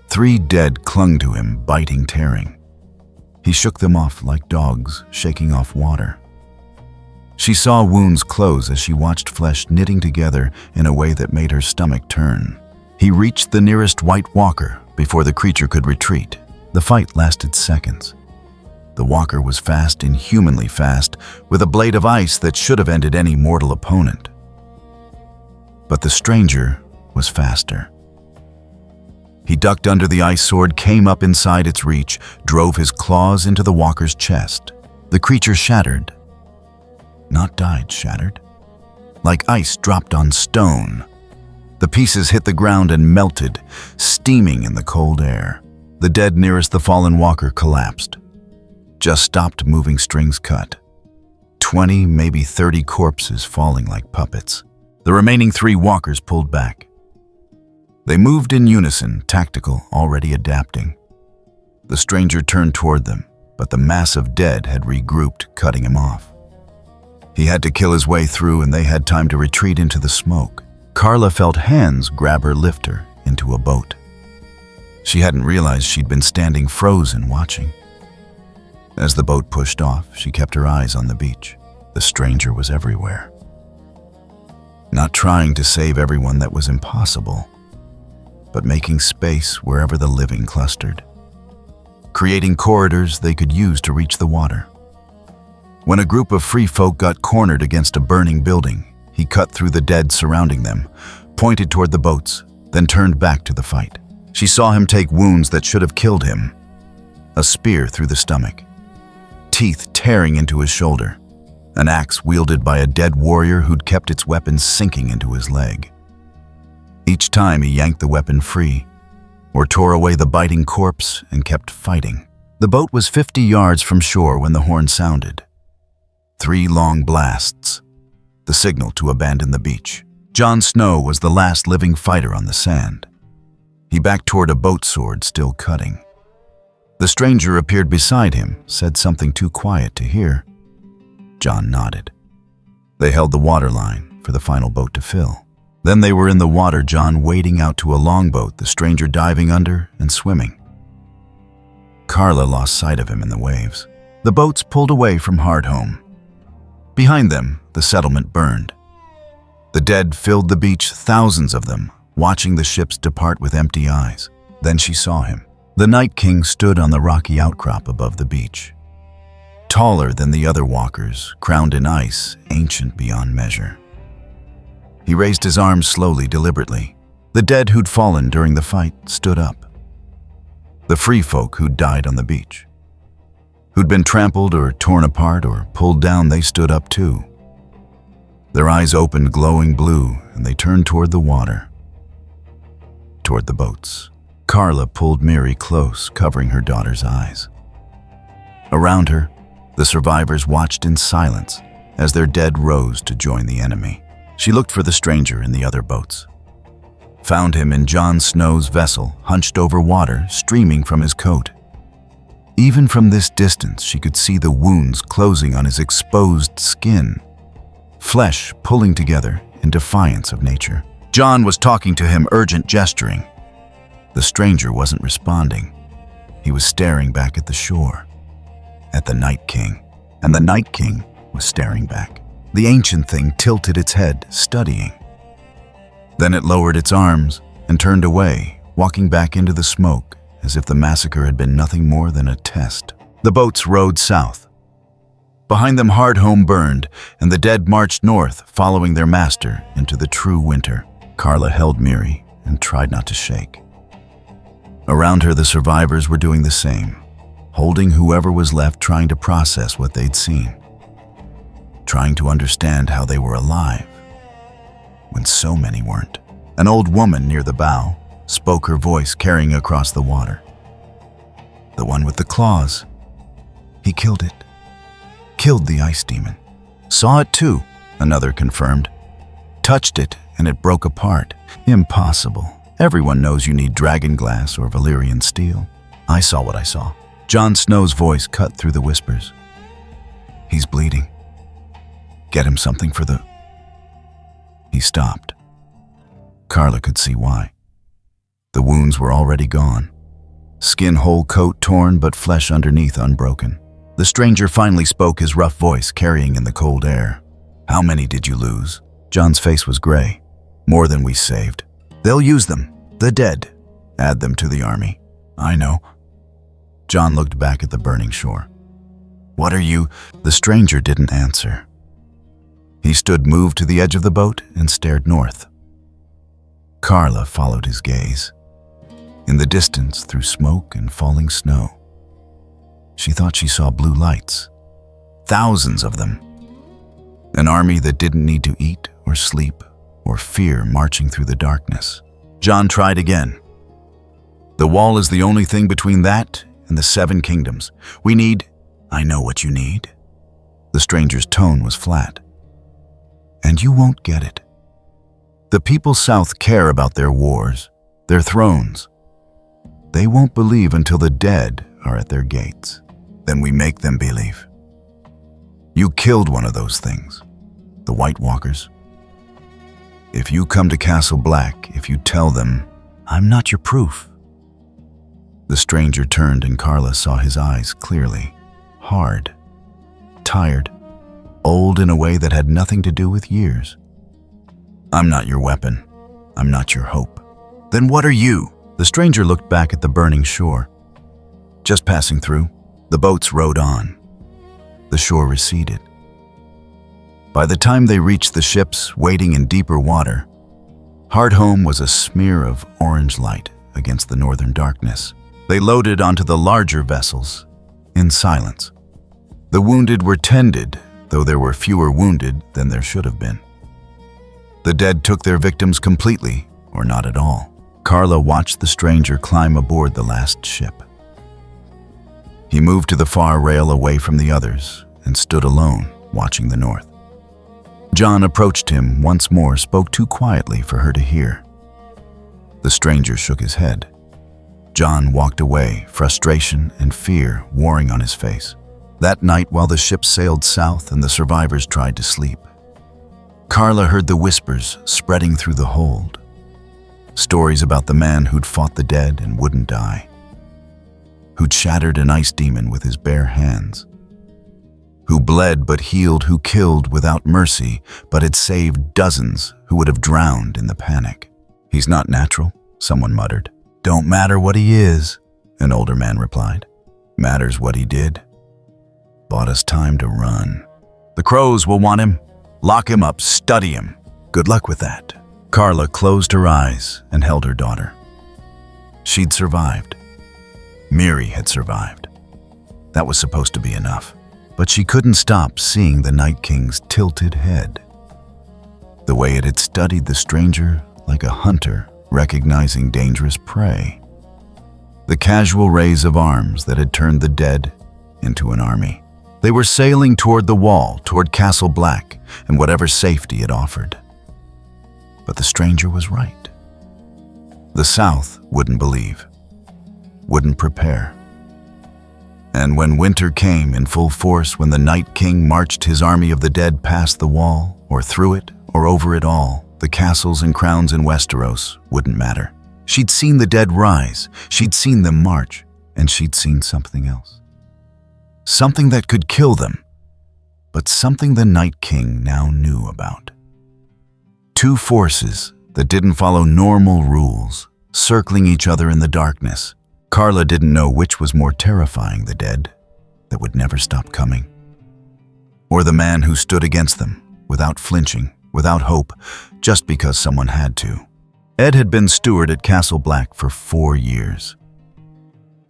3 dead clung to him, biting, tearing. He shook them off like dogs shaking off water. She saw wounds close as she watched flesh knitting together in a way that made her stomach turn. He reached the nearest White Walker before the creature could retreat. The fight lasted seconds. The walker was fast, inhumanly fast, with a blade of ice that should have ended any mortal opponent. But the stranger was faster. He ducked under the ice sword, came up inside its reach, drove his claws into the walker's chest. The creature shattered. Not died, shattered. Like ice dropped on stone. The pieces hit the ground and melted, steaming in the cold air. The dead nearest the fallen walker collapsed. Just stopped moving, strings cut. 20, maybe 30 corpses falling like puppets. The remaining 3 walkers pulled back. They moved in unison, tactical, already adapting. The stranger turned toward them, but the mass of dead had regrouped, cutting him off. He had to kill his way through, and they had time to retreat into the smoke. Carla felt hands grab her, lift her into a boat. She hadn't realized she'd been standing frozen, watching. As the boat pushed off, she kept her eyes on the beach. The stranger was everywhere. Not trying to save everyone, that was impossible, but making space wherever the living clustered, creating corridors they could use to reach the water. When a group of free folk got cornered against a burning building, he cut through the dead surrounding them, pointed toward the boats, then turned back to the fight. She saw him take wounds that should have killed him. A spear through the stomach, teeth tearing into his shoulder, an axe wielded by a dead warrior who'd kept its weapon sinking into his leg. Each time he yanked the weapon free, or tore away the biting corpse and kept fighting. The boat was 50 yards from shore when the horn sounded. 3 long blasts, the signal to abandon the beach. Jon Snow was the last living fighter on the sand. He backed toward a boat sword still cutting. The stranger appeared beside him, said something too quiet to hear. Jon nodded. They held the water line for the final boat to fill. Then they were in the water, Jon wading out to a longboat, the stranger diving under and swimming. Carla lost sight of him in the waves. The boats pulled away from Hardhome. Behind them, the settlement burned. The dead filled the beach, thousands of them, watching the ships depart with empty eyes. Then she saw him. The Night King stood on the rocky outcrop above the beach. Taller than the other walkers, crowned in ice, ancient beyond measure. He raised his arms slowly, deliberately. The dead who'd fallen during the fight stood up. The free folk who'd died on the beach, who'd been trampled or torn apart or pulled down, they stood up too. Their eyes opened, glowing blue, and they turned toward the water, toward the boats. Carla pulled Miri close, covering her daughter's eyes. Around her, the survivors watched in silence as their dead rose to join the enemy. She looked for the stranger in the other boats. Found him in Jon Snow's vessel, hunched over water, streaming from his coat. Even from this distance, she could see the wounds closing on his exposed skin, flesh pulling together in defiance of nature. Jon was talking to him, urgent, gesturing. The stranger wasn't responding. He was staring back at the shore, at the Night King, and the Night King was staring back. The ancient thing tilted its head, studying. Then it lowered its arms and turned away, walking back into the smoke as if the massacre had been nothing more than a test. The boats rowed south. Behind them, Hardhome burned, and the dead marched north, following their master into the true winter. Carla held Miri and tried not to shake. Around her, the survivors were doing the same, holding whoever was left, trying to process what they'd seen, trying to understand how they were alive when so many weren't. An old woman near the bow spoke, her voice carrying across the water. The one with the claws. He killed it. Killed the ice demon. Saw it too, another confirmed. Touched it and it broke apart. Impossible. Everyone knows you need dragon glass or Valyrian steel. I saw what I saw. Jon Snow's voice cut through the whispers. He's bleeding. Get him something for the... He stopped. Carla could see why. The wounds were already gone. Skin whole, coat torn, but flesh underneath unbroken. The stranger finally spoke, his rough voice carrying in the cold air. How many did you lose? Jon's face was gray. More than we saved. They'll use them. The dead. Add them to the army. I know. Jon looked back at the burning shore. What are you? The stranger didn't answer. He stood, moved to the edge of the boat, and stared north. Carla followed his gaze. In the distance, through smoke and falling snow, she thought she saw blue lights, thousands of them. An army that didn't need to eat or sleep or fear marching through the darkness. John tried again. The wall is the only thing between that and the 7 kingdoms. We need— I know what you need. The stranger's tone was flat. And you won't get it. The people south care about their wars, their thrones. They won't believe until the dead are at their gates. Then we make them believe. You killed one of those things, the White Walkers. If you come to Castle Black, if you tell them, I'm not your proof. The stranger turned and Carla saw his eyes clearly, hard, tired, old in a way that had nothing to do with years. I'm not your weapon. I'm not your hope. Then what are you? The stranger looked back at the burning shore. Just passing through, the boats rowed on. The shore receded. By the time they reached the ships waiting in deeper water, Hardhome was a smear of orange light against the northern darkness. They loaded onto the larger vessels in silence. The wounded were tended, though there were fewer wounded than there should have been. The dead took their victims completely, or not at all. Carla watched the stranger climb aboard the last ship. He moved to the far rail away from the others and stood alone, watching the north. John approached him once more, spoke too quietly for her to hear. The stranger shook his head. John walked away, frustration and fear warring on his face. That night, while the ship sailed south and the survivors tried to sleep, Carla heard the whispers spreading through the hold. Stories about the man who'd fought the dead and wouldn't die, who'd shattered an ice demon with his bare hands, who bled but healed, who killed without mercy but had saved dozens who would have drowned in the panic. He's not natural, someone muttered. Don't matter what he is, an older man replied. Matters what he did. Bought us time to run. The crows will want him. Lock him up, study him. Good luck with that. Carla closed her eyes and held her daughter. She'd survived. Miri had survived. That was supposed to be enough. But she couldn't stop seeing the Night King's tilted head. The way it had studied the stranger like a hunter recognizing dangerous prey. The casual raise of arms that had turned the dead into an army. They were sailing toward the wall, toward Castle Black, and whatever safety it offered. But the stranger was right. The South wouldn't believe, wouldn't prepare. And when winter came in full force, when the Night King marched his army of the dead past the wall, or through it, or over it all, the castles and crowns in Westeros wouldn't matter. She'd seen the dead rise, she'd seen them march, and she'd seen something else. Something that could kill them, but something the Night King now knew about. 2 forces that didn't follow normal rules, circling each other in the darkness. Carla didn't know which was more terrifying, the dead that would never stop coming, or the man who stood against them, without flinching, without hope, just because someone had to. Ed had been steward at Castle Black for 4 years.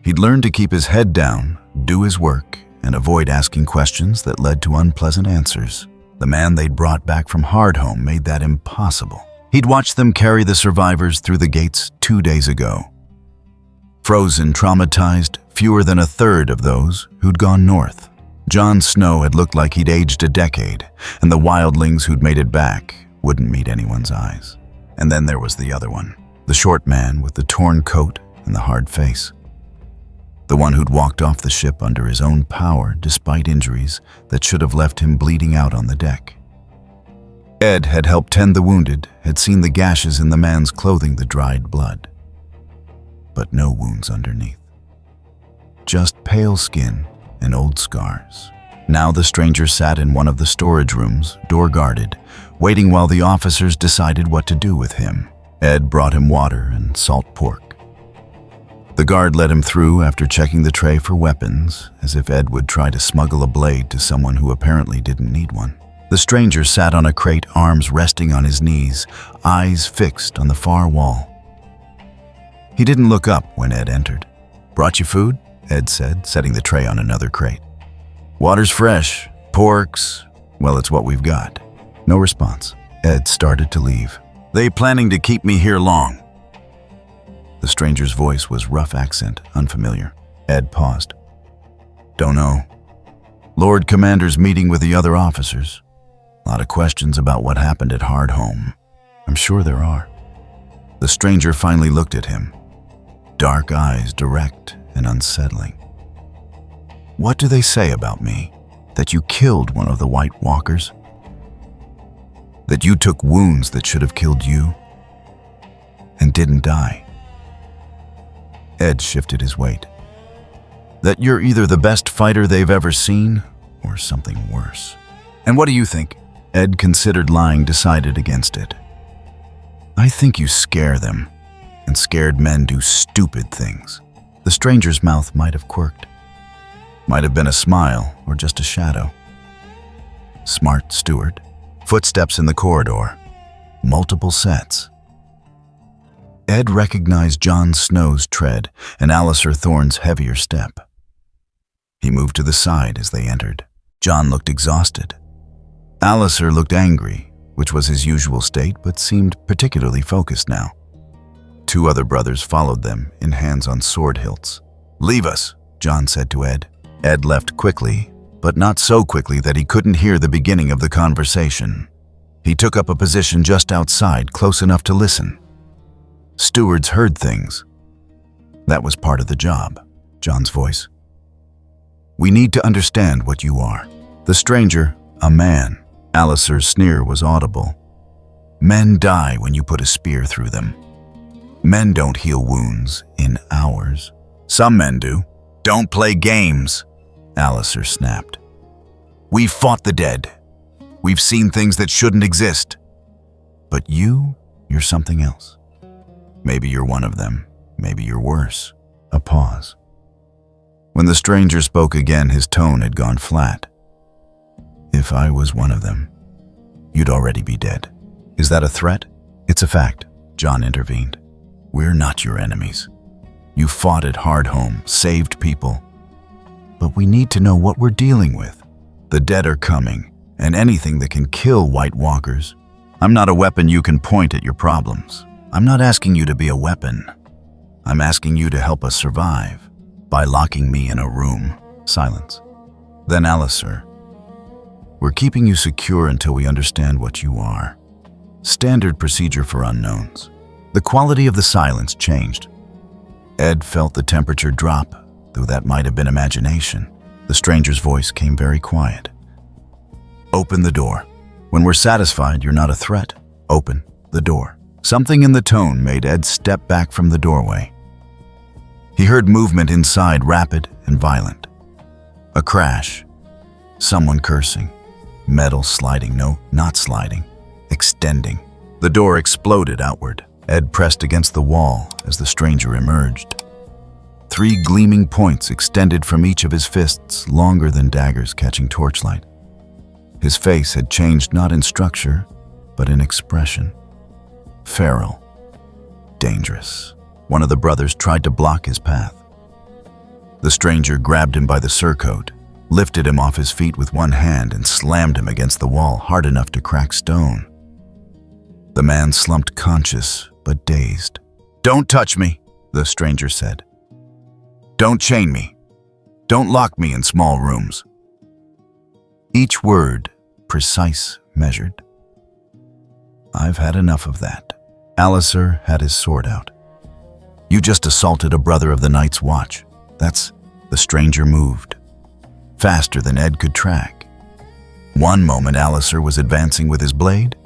He'd learned to keep his head down, do his work, and avoid asking questions that led to unpleasant answers. The man they'd brought back from Hardhome made that impossible. He'd watched them carry the survivors through the gates 2 days ago. Frozen, traumatized, fewer than a third of those who'd gone north. Jon Snow had looked like he'd aged a decade, and the wildlings who'd made it back wouldn't meet anyone's eyes. And then there was the other one, the short man with the torn coat and the hard face. The one who'd walked off the ship under his own power despite injuries that should have left him bleeding out on the deck. Ed had helped tend the wounded, had seen the gashes in the man's clothing, the dried blood. But no wounds underneath. Just pale skin and old scars. Now the stranger sat in one of the storage rooms, door guarded, waiting while the officers decided what to do with him. Ed brought him water and salt pork. The guard let him through after checking the tray for weapons, as if Ed would try to smuggle a blade to someone who apparently didn't need one. The stranger sat on a crate, arms resting on his knees, eyes fixed on the far wall. He didn't look up when Ed entered. "Brought you food?" Ed said, setting the tray on another crate. "Water's fresh. Pork's, well, it's what we've got." No response. Ed started to leave. "They planning to keep me here long?" The stranger's voice was rough accent, unfamiliar. Ed paused. "Don't know. Lord Commander's meeting with the other officers. A lot of questions about what happened at Hardhome." "I'm sure there are." The stranger finally looked at him. Dark eyes, direct and unsettling. "What do they say about me? That you killed one of the White Walkers? That you took wounds that should have killed you and didn't die?" Ed shifted his weight. "That you're either the best fighter they've ever seen or something worse." "And what do you think?" Ed considered lying, decided against it. "I think you scare them, and scared men do stupid things." The stranger's mouth might have quirked. Might have been a smile or just a shadow. Smart steward. Footsteps in the corridor. Multiple sets. Ed recognized Jon Snow's tread and Alistair Thorne's heavier step. He moved to the side as they entered. Jon looked exhausted. Alistair looked angry, which was his usual state, but seemed particularly focused now. Two other brothers followed them, in hands on sword hilts. "Leave us," Jon said to Ed. Ed left quickly, but not so quickly that he couldn't hear the beginning of the conversation. He took up a position just outside, close enough to listen. Stewards heard things. That was part of the job. Jon's voice. "We need to understand what you are." The stranger, a man. Alistair's sneer was audible. "Men die when you put a spear through them. Men don't heal wounds in hours. Some men do." "Don't play games," Alistair snapped. "We've fought the dead. We've seen things that shouldn't exist. But you're something else. Maybe you're one of them. Maybe you're worse." A pause. When the stranger spoke again, his tone had gone flat. "If I was one of them, you'd already be dead." "Is that a threat?" "It's a fact," Jon intervened. "We're not your enemies. You fought at Hardhome, saved people. But we need to know what we're dealing with. The dead are coming, and anything that can kill White Walkers. I'm not a weapon you can point at your problems. I'm not asking you to be a weapon. I'm asking you to help us survive by locking me in a room." Silence. Then Alistair. "We're keeping you secure until we understand what you are. Standard procedure for unknowns." The quality of the silence changed. Ed felt the temperature drop, though that might have been imagination. The stranger's voice came very quiet. "Open the door. When we're satisfied you're not a threat, open the door." Something in the tone made Ed step back from the doorway. He heard movement inside, rapid and violent. A crash. Someone cursing. Metal sliding, no, not sliding. Extending. The door exploded outward. Ed pressed against the wall as the stranger emerged. 3 gleaming points extended from each of his fists, longer than daggers catching torchlight. His face had changed not in structure, but in expression. Feral. Dangerous. One of the brothers tried to block his path. The stranger grabbed him by the surcoat, lifted him off his feet with one hand and slammed him against the wall hard enough to crack stone. The man slumped conscious, but dazed. "Don't touch me," the stranger said. "Don't chain me. Don't lock me in small rooms." Each word, precise, measured. "I've had enough of that." Alistair had his sword out. "You just assaulted a brother of the Night's Watch. That's..." The stranger moved. Faster than Ed could track. One moment Alistair was advancing with his blade.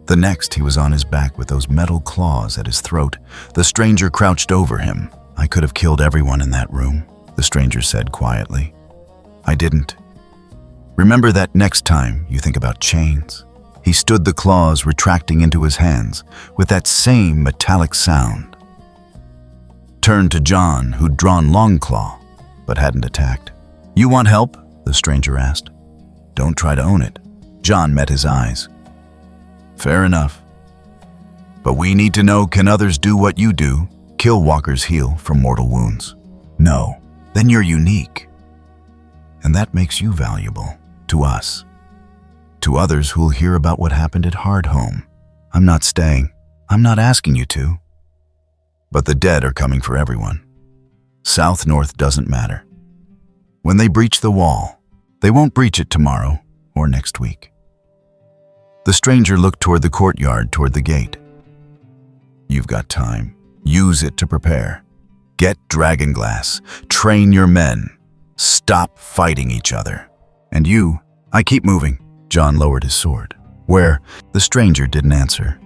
The next he was on his back with those metal claws at his throat. The stranger crouched over him. "I could have killed everyone in that room," the stranger said quietly. "I didn't. Remember that next time you think about chains." He stood, the claws retracting into his hands with that same metallic sound. Turned to Jon, who'd drawn Longclaw, but hadn't attacked. "You want help?" the stranger asked. "Don't try to own it." Jon met his eyes. "Fair enough. But we need to know, can others do what you do? Kill walkers heal from mortal wounds. No, then you're unique. And that makes you valuable to us. To others who'll hear about what happened at Hardhome. I'm not staying. I'm not asking you to. But the dead are coming for everyone. South, north doesn't matter. When they breach the wall, they won't breach it tomorrow or next week. The stranger looked toward the courtyard, toward the gate. You've got time. Use it to prepare. Get dragonglass. Train your men. Stop fighting each other. And you, I keep moving. John lowered his sword. Where? The stranger didn't answer.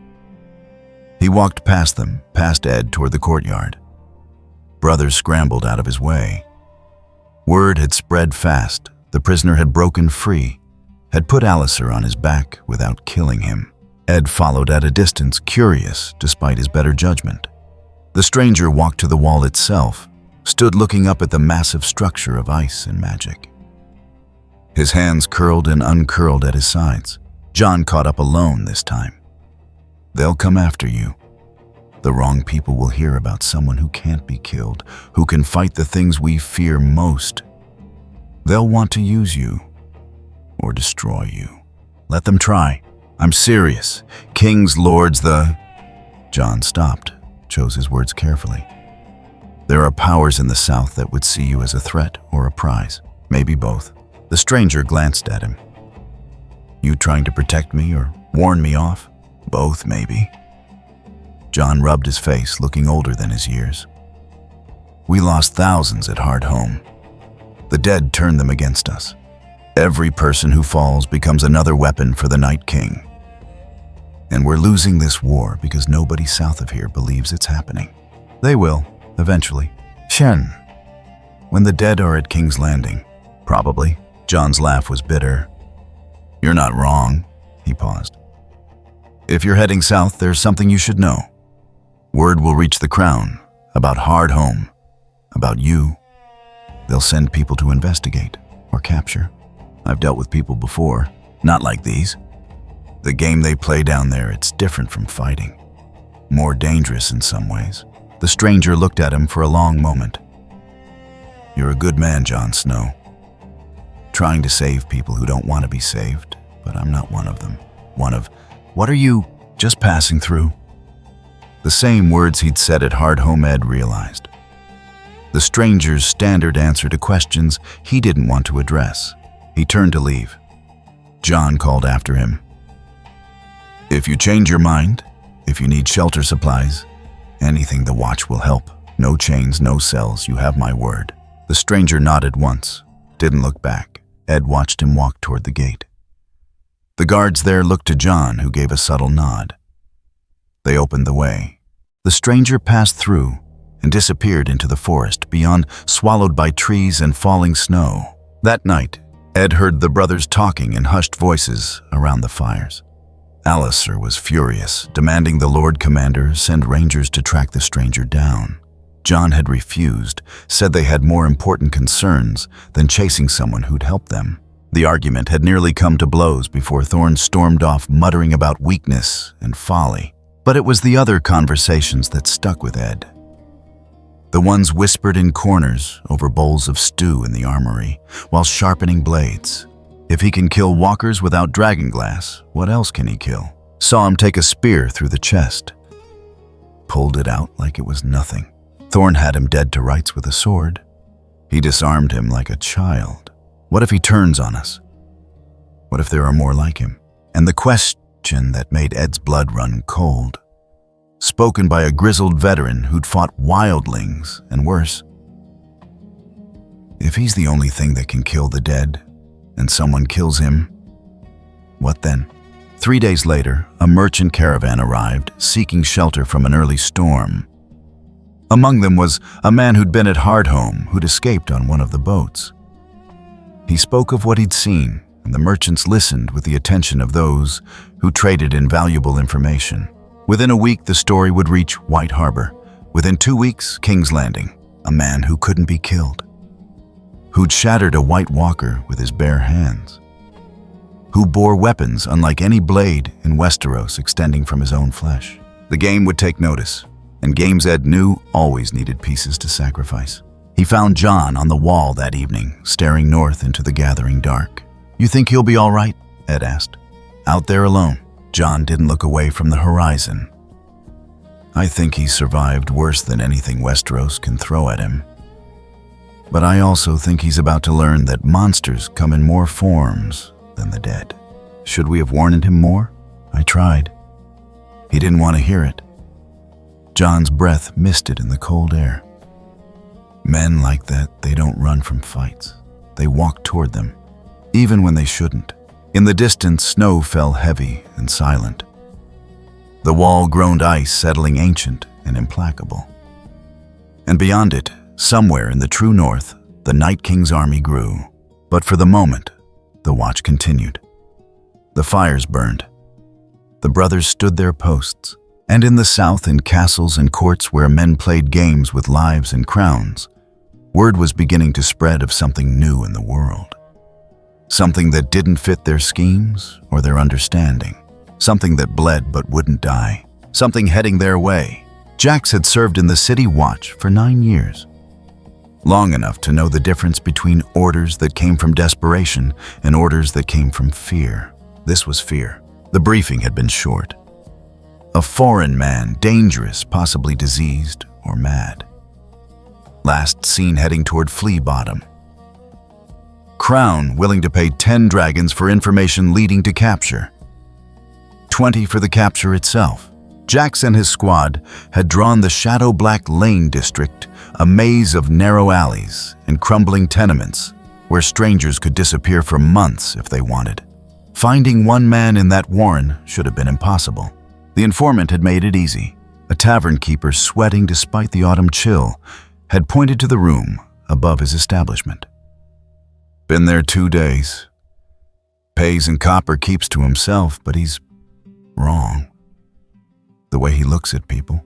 He walked past them, past Ed, toward the courtyard. Brothers scrambled out of his way. Word had spread fast. The prisoner had broken free, had put Alistair on his back without killing him. Ed followed at a distance, curious despite his better judgment. The stranger walked to the wall itself, stood looking up at the massive structure of ice and magic. His hands curled and uncurled at his sides. John caught up alone this time. They'll come after you. The wrong people will hear about someone who can't be killed, who can fight the things we fear most. They'll want to use you or destroy you. Let them try. I'm serious. Kings, lords, John stopped, chose his words carefully. There are powers in the South that would see you as a threat or a prize, maybe both. The stranger glanced at him. You trying to protect me or warn me off? Both, maybe. John rubbed his face, looking older than his years. We lost thousands at Hardhome. The dead turned them against us. Every person who falls becomes another weapon for the Night King. And we're losing this war because nobody south of here believes it's happening. They will, eventually. Shen. When the dead are at King's Landing. Probably. John's laugh was bitter. You're not wrong. He paused. If you're heading south, there's something you should know. Word will reach the Crown about Hardhome, about you. They'll send people to investigate or capture. I've dealt with people before, not like these. The game they play down there, it's different from fighting. More dangerous in some ways. The stranger looked at him for a long moment. You're a good man, Jon Snow. Trying to save people who don't want to be saved, but I'm not one of them. What are you, just passing through? The same words he'd said at Hardhome, Ed realized. The stranger's standard answer to questions he didn't want to address. He turned to leave. John called after him. If you change your mind, if you need shelter supplies, anything the watch will help. No chains, no cells, you have my word. The stranger nodded once, didn't look back. Ed watched him walk toward the gate. The guards there looked to John, who gave a subtle nod. They opened the way. The stranger passed through and disappeared into the forest beyond, swallowed by trees and falling snow. That night, Ed heard the brothers talking in hushed voices around the fires. Alistair was furious, demanding the Lord Commander send rangers to track the stranger down. John had refused, said they had more important concerns than chasing someone who'd help them. The argument had nearly come to blows before Thorne stormed off, muttering about weakness and folly. But it was the other conversations that stuck with Ed. The ones whispered in corners over bowls of stew in the armory, while sharpening blades. If he can kill walkers without dragonglass, what else can he kill? Saw him take a spear through the chest. Pulled it out like it was nothing. Thorne had him dead to rights with a sword. He disarmed him like a child. What if he turns on us? What if there are more like him? And the question that made Ed's blood run cold, spoken by a grizzled veteran who'd fought wildlings and worse. If he's the only thing that can kill the dead, and someone kills him, what then? 3 days later, a merchant caravan arrived, seeking shelter from an early storm. Among them was a man who'd been at Hardhome, who'd escaped on one of the boats. He spoke of what he'd seen, and the merchants listened with the attention of those who traded in valuable information. Within a week, the story would reach White Harbor. Within 2 weeks, King's Landing. A man who couldn't be killed. Who'd shattered a White Walker with his bare hands. Who bore weapons unlike any blade in Westeros extending from his own flesh. The game would take notice. and games Ed knew always needed pieces to sacrifice. He found John on the wall that evening, staring north into the gathering dark. "You think he'll be all right?" Ed asked. "Out there alone." John didn't look away from the horizon. "I think he survived worse than anything Westeros can throw at him. But I also think he's about to learn that monsters come in more forms than the dead. Should we have warned him more? I tried. He didn't want to hear it." John's breath misted in the cold air. Men like that, they don't run from fights. They walk toward them, even when they shouldn't. In the distance, snow fell heavy and silent. The wall groaned ice, settling ancient and implacable. And beyond it, somewhere in the true north, the Night King's army grew. But for the moment, the watch continued. The fires burned. The brothers stood their posts. And in the south, in castles and courts where men played games with lives and crowns, word was beginning to spread of something new in the world. Something that didn't fit their schemes or their understanding. Something that bled but wouldn't die. Something heading their way. Jax had served in the city watch for 9 years. Long enough to know the difference between orders that came from desperation and orders that came from fear. This was fear. The briefing had been short. A foreign man, dangerous, possibly diseased or mad. Last seen heading toward Flea Bottom. Crown willing to pay 10 dragons for information leading to capture. 20 for the capture itself. Jax and his squad had drawn the Shadow Black Lane district, a maze of narrow alleys and crumbling tenements where strangers could disappear for months if they wanted. Finding one man in that warren should have been impossible. The informant had made it easy. A tavern keeper, sweating despite the autumn chill, had pointed to the room above his establishment. "Been there 2 days. Pays in copper, keeps to himself, but he's wrong. The way he looks at people,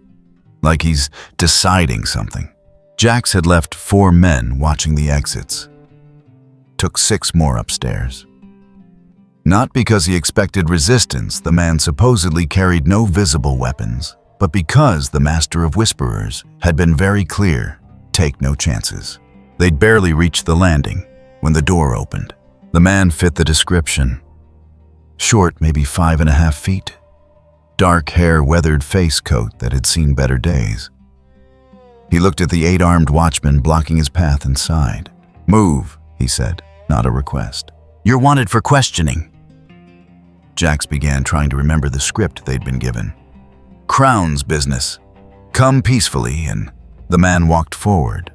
like he's deciding something." Jax had left 4 men watching the exits. Took 6 more upstairs. Not because he expected resistance, the man supposedly carried no visible weapons, but because the Master of Whisperers had been very clear, take no chances. They'd barely reached the landing when the door opened. The man fit the description. Short, maybe 5.5 feet. Dark hair, weathered face coat that had seen better days. He looked at the 8-armed watchman blocking his path and sighed. "Move," he said, not a request. "You're wanted for questioning." Jax began trying to remember the script they'd been given. "Crown's business. Come peacefully," and the man walked forward.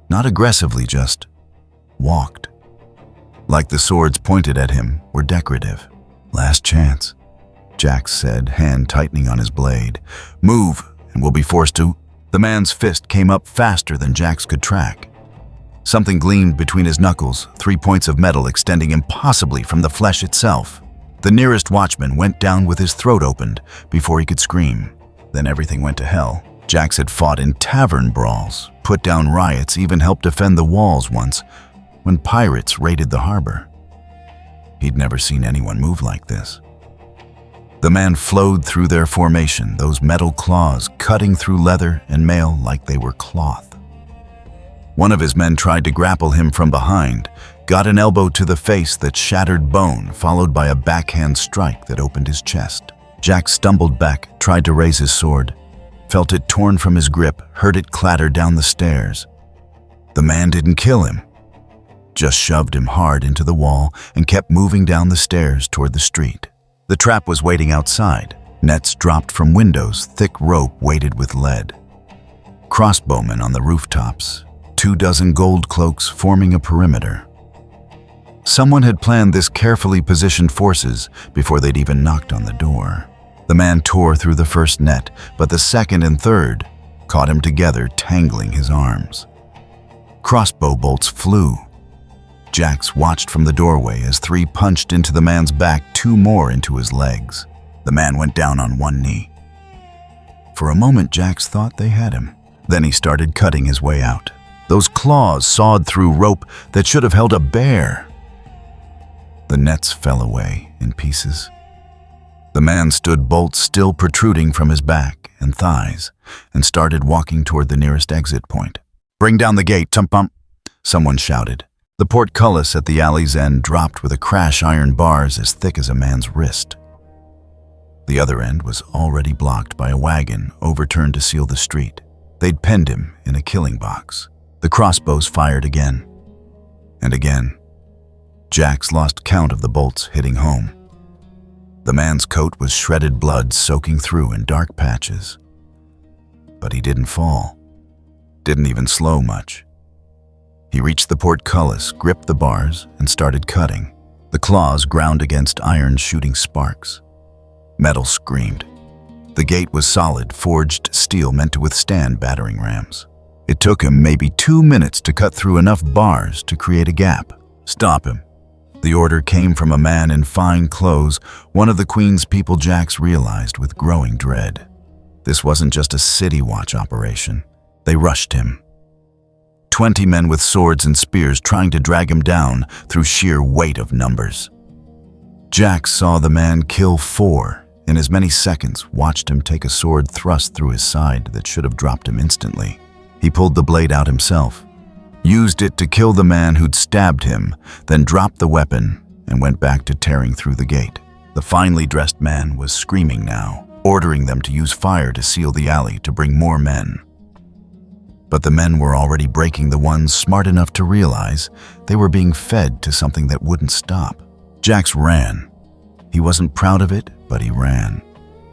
Not aggressively, just walked. Like the swords pointed at him were decorative. "Last chance," Jax said, hand tightening on his blade. "Move, and we'll be forced to..." The man's fist came up faster than Jax could track. Something gleamed between his knuckles, 3 points of metal extending impossibly from the flesh itself. The nearest watchman went down with his throat opened before he could scream. Then everything went to hell. Jax had fought in tavern brawls, put down riots, even helped defend the walls once when pirates raided the harbor. He'd never seen anyone move like this. The man flowed through their formation, those metal claws cutting through leather and mail like they were cloth. One of his men tried to grapple him from behind, got an elbow to the face that shattered bone, followed by a backhand strike that opened his chest. Jack stumbled back, tried to raise his sword, felt it torn from his grip, heard it clatter down the stairs. The man didn't kill him, just shoved him hard into the wall and kept moving down the stairs toward the street. The trap was waiting outside. Nets dropped from windows, thick rope weighted with lead. Crossbowmen on the rooftops, 24 gold cloaks forming a perimeter. Someone had planned this carefully positioned forces before they'd even knocked on the door. The man tore through the first net, but the second and third caught him together, tangling his arms. Crossbow bolts flew. Jax watched from the doorway as 3 punched into the man's back, 2 more into his legs. The man went down on one knee. For a moment, Jax thought they had him. Then he started cutting his way out. Those claws sawed through rope that should have held a bear. The nets fell away in pieces. The man stood bolt still protruding from his back and thighs and started walking toward the nearest exit point. "Bring down the gate, tump-pump," someone shouted. The portcullis at the alley's end dropped with a crash, iron bars as thick as a man's wrist. The other end was already blocked by a wagon overturned to seal the street. They'd penned him in a killing box. The crossbows fired again and again. Jax lost count of the bolts hitting home. The man's coat was shredded blood soaking through in dark patches. But he didn't fall. Didn't even slow much. He reached the portcullis, gripped the bars, and started cutting. The claws ground against iron, shooting sparks. Metal screamed. The gate was solid, forged steel meant to withstand battering rams. It took him maybe 2 minutes to cut through enough bars to create a gap. "Stop him." The order came from a man in fine clothes, one of the Queen's people Jax realized with growing dread. This wasn't just a city watch operation. They rushed him. 20 men with swords and spears trying to drag him down through sheer weight of numbers. Jax saw the man kill 4 in as many seconds, watched him take a sword thrust through his side that should have dropped him instantly. He pulled the blade out himself, used it to kill the man who'd stabbed him, then dropped the weapon and went back to tearing through the gate. The finely dressed man was screaming now, ordering them to use fire to seal the alley to bring more men. But the men were already breaking, the ones smart enough to realize they were being fed to something that wouldn't stop. Jax ran. He wasn't proud of it, but he ran.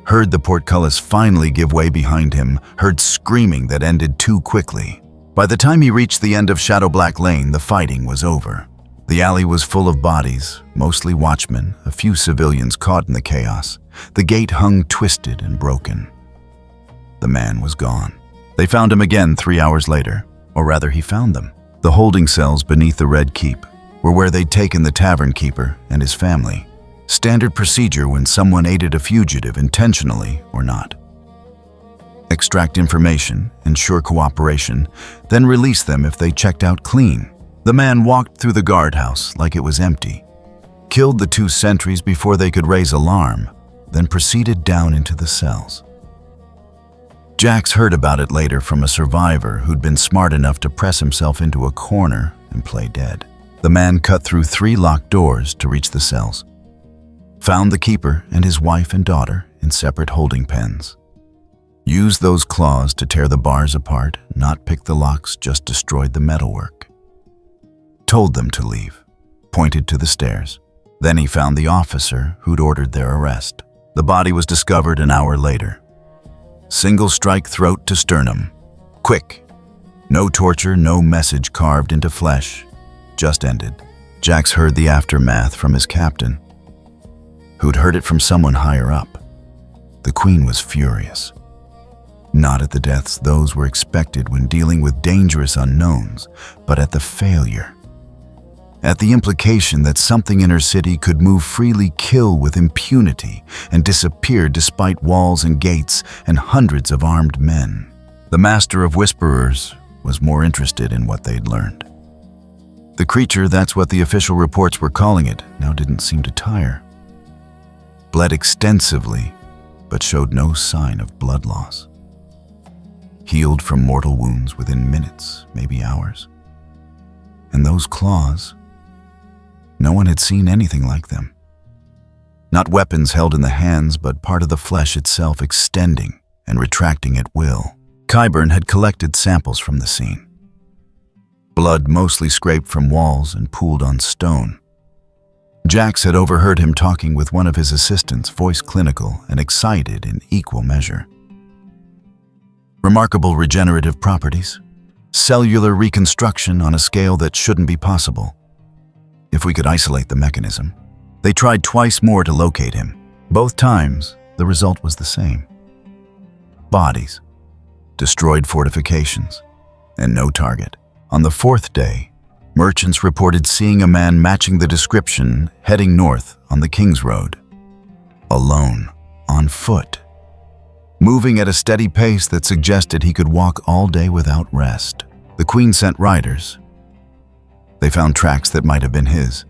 Heard the portcullis finally give way behind him, heard screaming that ended too quickly. By the time he reached the end of Shadow Black Lane, the fighting was over. The alley was full of bodies, mostly watchmen, a few civilians caught in the chaos. The gate hung twisted and broken. The man was gone. They found him again 3 hours later, or rather he found them. The holding cells beneath the Red Keep were where they'd taken the tavern keeper and his family. Standard procedure when someone aided a fugitive intentionally or not. Extract information, ensure cooperation, then release them if they checked out clean. The man walked through the guardhouse like it was empty, killed the 2 sentries before they could raise alarm, then proceeded down into the cells. Jax heard about it later from a survivor who'd been smart enough to press himself into a corner and play dead. The man cut through 3 locked doors to reach the cells, found the keeper and his wife and daughter in separate holding pens. Used those claws to tear the bars apart, not pick the locks, just destroyed the metalwork. Told them to leave, pointed to the stairs. Then he found the officer who'd ordered their arrest. The body was discovered an hour later. Single strike, throat to sternum. Quick. No torture, no message carved into flesh. Just ended. Jax heard the aftermath from his captain, who'd heard it from someone higher up. The Queen was furious. Not at the deaths, those were expected when dealing with dangerous unknowns, but at the failure. At the implication that something in her city could move freely, kill with impunity, and disappear despite walls and gates and hundreds of armed men. The Master of Whisperers was more interested in what they'd learned. The creature, that's what the official reports were calling it, now didn't seem to tire. Bled extensively, but showed no sign of blood loss. Healed from mortal wounds within minutes, maybe hours. And those claws, no one had seen anything like them. Not weapons held in the hands, but part of the flesh itself extending and retracting at will. Qyburn had collected samples from the scene. Blood mostly scraped from walls and pooled on stone. Jax had overheard him talking with one of his assistants, voice clinical and excited in equal measure. Remarkable regenerative properties. Cellular reconstruction on a scale that shouldn't be possible. If we could isolate the mechanism. They tried twice more to locate him. Both times, the result was the same. Bodies, destroyed fortifications, and no target. On the 4th day, merchants reported seeing a man matching the description heading north on the King's Road. Alone, on foot, moving at a steady pace that suggested he could walk all day without rest. The Queen sent riders. They found tracks that might have been his.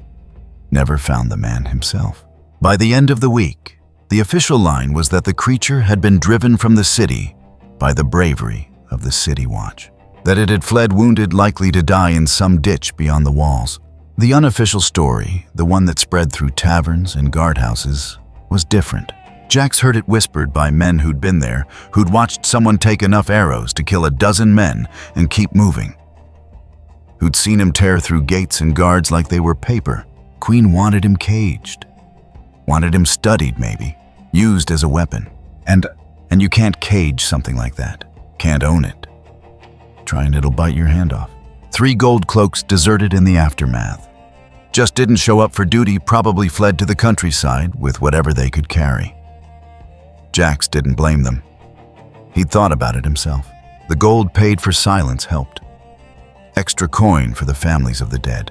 Never found the man himself. By the end of the week, The official line was that the creature had been driven from the city by the bravery of the City Watch, that it had fled wounded, likely to die in some ditch beyond the walls. The unofficial story, the one that spread through taverns and guardhouses, was different. Jax heard it whispered by men who'd been there, who'd watched someone take enough arrows to kill a dozen men and keep moving, who'd seen him tear through gates and guards like they were paper. Queen wanted him caged, wanted him studied maybe, used as a weapon. And you can't cage something like that, can't own it. Try and it'll bite your hand off. 3 gold cloaks deserted in the aftermath. Just didn't show up for duty, probably fled to the countryside with whatever they could carry. Jax didn't blame them. He'd thought about it himself. The gold paid for silence helped. Extra coin for the families of the dead.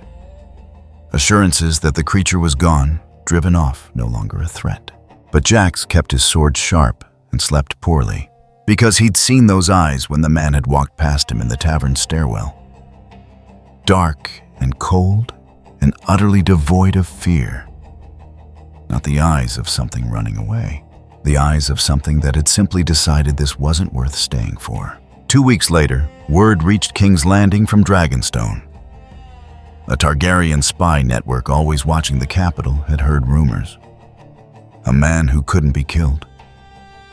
Assurances that the creature was gone, driven off, no longer a threat. But Jax kept his sword sharp and slept poorly, because he'd seen those eyes when the man had walked past him in the tavern stairwell. Dark and cold and utterly devoid of fear. Not the eyes of something running away. The eyes of something that had simply decided this wasn't worth staying for. 2 weeks later, word reached King's Landing from Dragonstone. A Targaryen spy network always watching the capital had heard rumors. A man who couldn't be killed,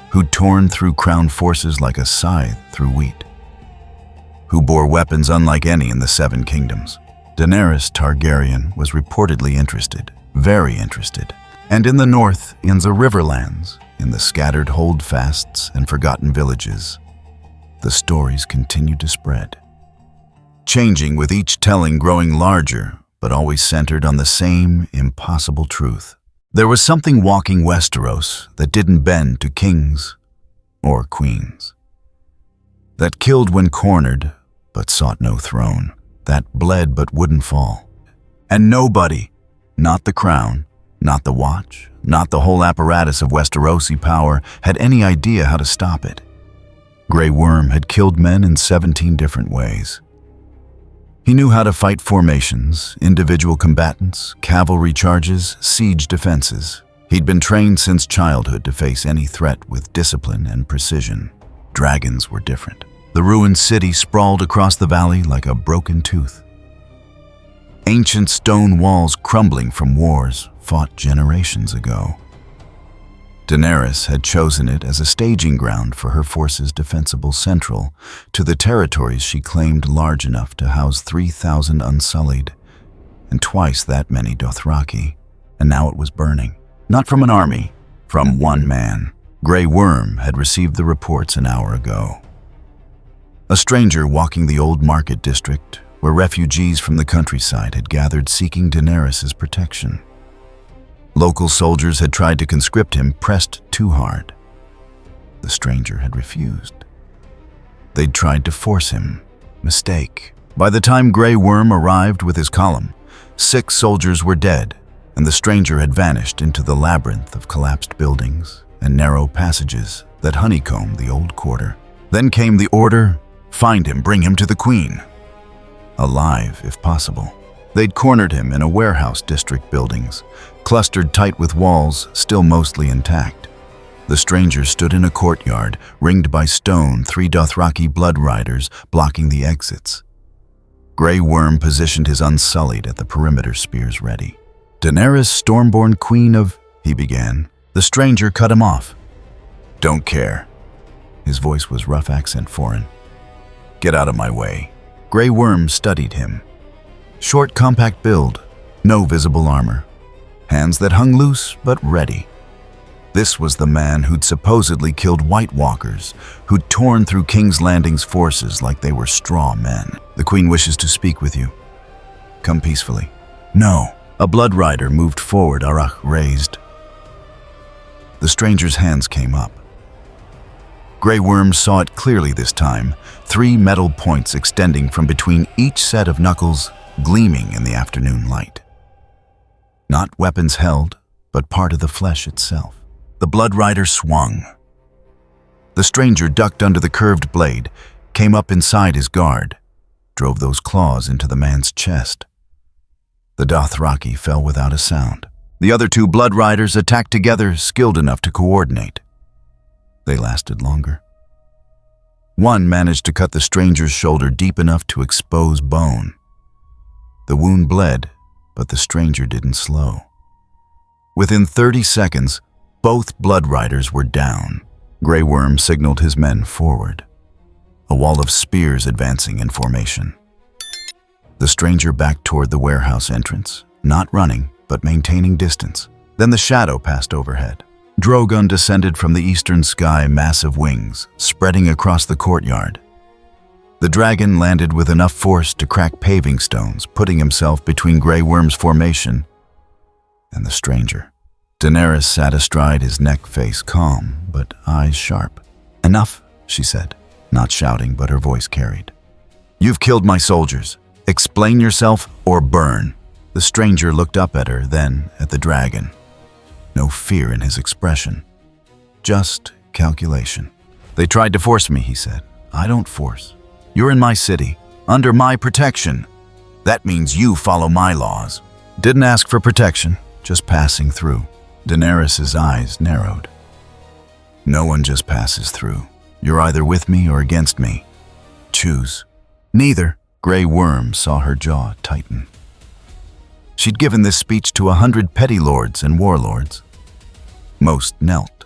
who'd torn through crown forces like a scythe through wheat, who bore weapons unlike any in the 7 kingdoms. Daenerys Targaryen was reportedly interested, very interested. And in the north, in the Riverlands, in the scattered holdfasts and forgotten villages, the stories continued to spread, changing with each telling growing larger, but always centered on the same impossible truth. There was something walking Westeros that didn't bend to kings or queens, that killed when cornered, but sought no throne, that bled but wouldn't fall. And nobody, not the crown, not the watch, not the whole apparatus of Westerosi power, had any idea how to stop it. Grey Worm had killed men in 17 different ways. He knew how to fight formations, individual combatants, cavalry charges, siege defenses. He'd been trained since childhood to face any threat with discipline and precision. Dragons were different. The ruined city sprawled across the valley like a broken tooth. Ancient stone walls crumbling from wars fought generations ago. Daenerys had chosen it as a staging ground for her forces defensible central to the territories she claimed large enough to house 3,000 Unsullied and twice that many Dothraki. And now it was burning. Not from an army, from one man. Grey Worm had received the reports an hour ago. A stranger walking the old market district where refugees from the countryside had gathered seeking Daenerys' protection. Local soldiers had tried to conscript him, pressed too hard. The stranger had refused. They'd tried to force him. Mistake. By the time Grey Worm arrived with his column, 6 soldiers were dead, and the stranger had vanished into the labyrinth of collapsed buildings and narrow passages that honeycombed the old quarter. Then came the order, find him, bring him to the Queen. Alive, if possible. They'd cornered him in a warehouse district buildings, clustered tight with walls still mostly intact. The stranger stood in a courtyard, ringed by stone, 3 Dothraki blood riders blocking the exits. Grey Worm positioned his Unsullied at the perimeter spears ready. Daenerys, Stormborn Queen of, he began. The stranger cut him off. Don't care. His voice was rough accent foreign. Get out of my way. Grey Worm studied him. Short, compact build, no visible armor. Hands that hung loose, but ready. This was the man who'd supposedly killed White Walkers, who'd torn through King's Landing's forces like they were straw men. The Queen wishes to speak with you. Come peacefully. No. A blood rider moved forward, Arach raised. The stranger's hands came up. Grey Worm saw it clearly this time, 3 metal points extending from between each set of knuckles, gleaming in the afternoon light. Not weapons held, but part of the flesh itself. The blood rider swung. The stranger ducked under the curved blade, came up inside his guard, drove those claws into the man's chest. The Dothraki fell without a sound. The other two blood riders attacked together, skilled enough to coordinate. They lasted longer. One managed to cut the stranger's shoulder deep enough to expose bone. The wound bled, but the stranger didn't slow. Within 30 seconds, both blood riders were down. Grey Worm signaled his men forward, a wall of spears advancing in formation. The stranger backed toward the warehouse entrance, not running, but maintaining distance. Then the shadow passed overhead. Drogon descended from the eastern sky, massive wings, spreading across the courtyard. The dragon landed with enough force to crack paving stones, putting himself between Grey Worm's formation and the stranger. Daenerys sat astride his neck, face calm, but eyes sharp. "Enough," she said, not shouting, but her voice carried. "You've killed my soldiers. Explain yourself or burn." The stranger looked up at her, then at the dragon. No fear in his expression, just calculation. "They tried to force me," he said. "I don't force. You're in my city, under my protection. That means you follow my laws." Didn't ask for protection, just passing through. Daenerys' eyes narrowed. "No one just passes through. You're either with me or against me. Choose." "Neither." Grey Worm saw her jaw tighten. She'd given this speech to 100 petty lords and warlords. Most knelt.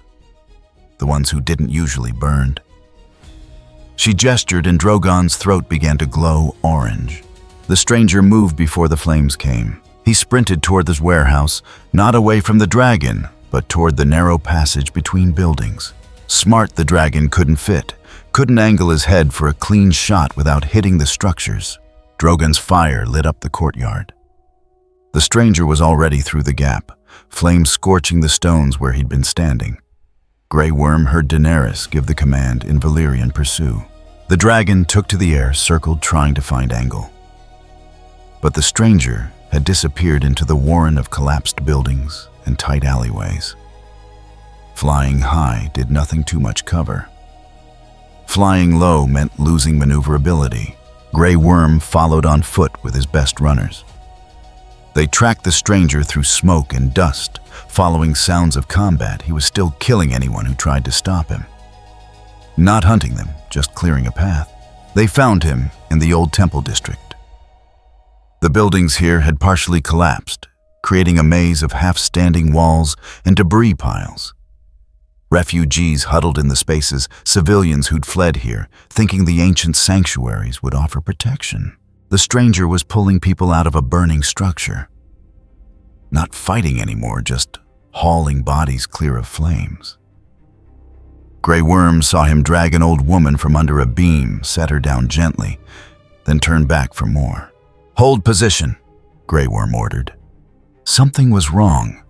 The ones who didn't usually burned. She gestured and Drogon's throat began to glow orange. The stranger moved before the flames came. He sprinted toward this warehouse, not away from the dragon, but toward the narrow passage between buildings. Smart, the dragon couldn't fit, couldn't angle his head for a clean shot without hitting the structures. Drogon's fire lit up the courtyard. The stranger was already through the gap, flames scorching the stones where he'd been standing. Grey Worm heard Daenerys give the command in Valyrian, "Pursue." The dragon took to the air, circled, trying to find angle. But the stranger had disappeared into the warren of collapsed buildings and tight alleyways. Flying high did nothing too much cover. Flying low meant losing maneuverability. Grey Worm followed on foot with his best runners. They tracked the stranger through smoke and dust. Following sounds of combat, he was still killing anyone who tried to stop him. Not hunting them, just clearing a path. They found him in the old temple district. The buildings here had partially collapsed, creating a maze of half-standing walls and debris piles. Refugees huddled in the spaces, civilians who'd fled here, thinking the ancient sanctuaries would offer protection. The stranger was pulling people out of a burning structure. Not fighting anymore, just hauling bodies clear of flames. Grey Worm saw him drag an old woman from under a beam, set her down gently, then turn back for more. "Hold position," Grey Worm ordered. Something was wrong.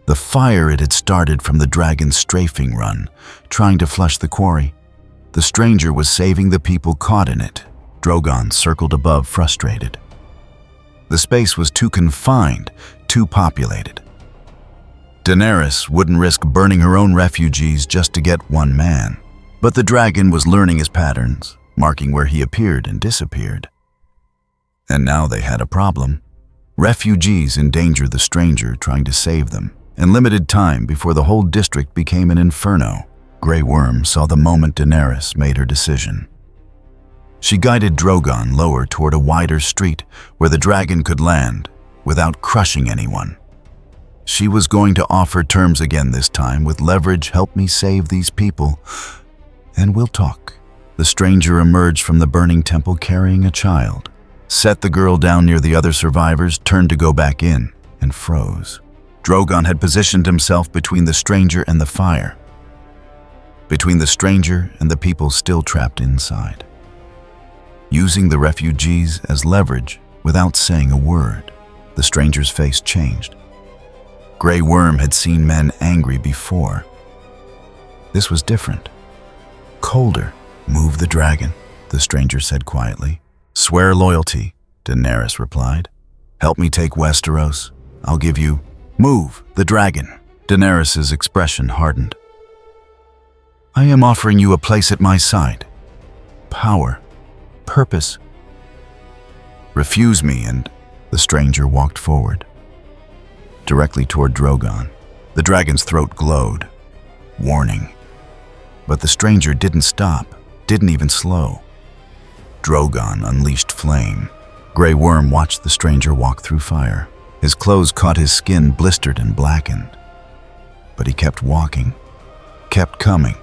The fire it had started from the dragon's strafing run, trying to flush the quarry. The stranger was saving the people caught in it. Drogon circled above, frustrated. The space was too confined, too populated. Daenerys wouldn't risk burning her own refugees just to get one man. But the dragon was learning his patterns, marking where he appeared and disappeared. And now they had a problem. Refugees endangered the stranger trying to save them, and limited time before the whole district became an inferno. Grey Worm saw the moment Daenerys made her decision. She guided Drogon lower toward a wider street where the dragon could land without crushing anyone. She was going to offer terms again this time with leverage. "Help me save these people, and we'll talk." The stranger emerged from the burning temple carrying a child, set the girl down near the other survivors, turned to go back in, and froze. Drogon had positioned himself between the stranger and the fire, between the stranger and the people still trapped inside. Using the refugees as leverage without saying a word, the stranger's face changed. Grey Worm had seen men angry before. This was different. Colder. "Move the dragon," the stranger said quietly. "Swear loyalty," Daenerys replied. "Help me take Westeros. I'll give you..." "Move the dragon." Daenerys' expression hardened. "I am offering you a place at my side. Power. Purpose. Refuse me," and the stranger walked forward. directly toward Drogon. The dragon's throat glowed. Warning. But the stranger didn't stop, didn't even slow. Drogon unleashed flame. Grey Worm watched the stranger walk through fire. His clothes caught his skin, blistered and blackened. But he kept walking, kept coming.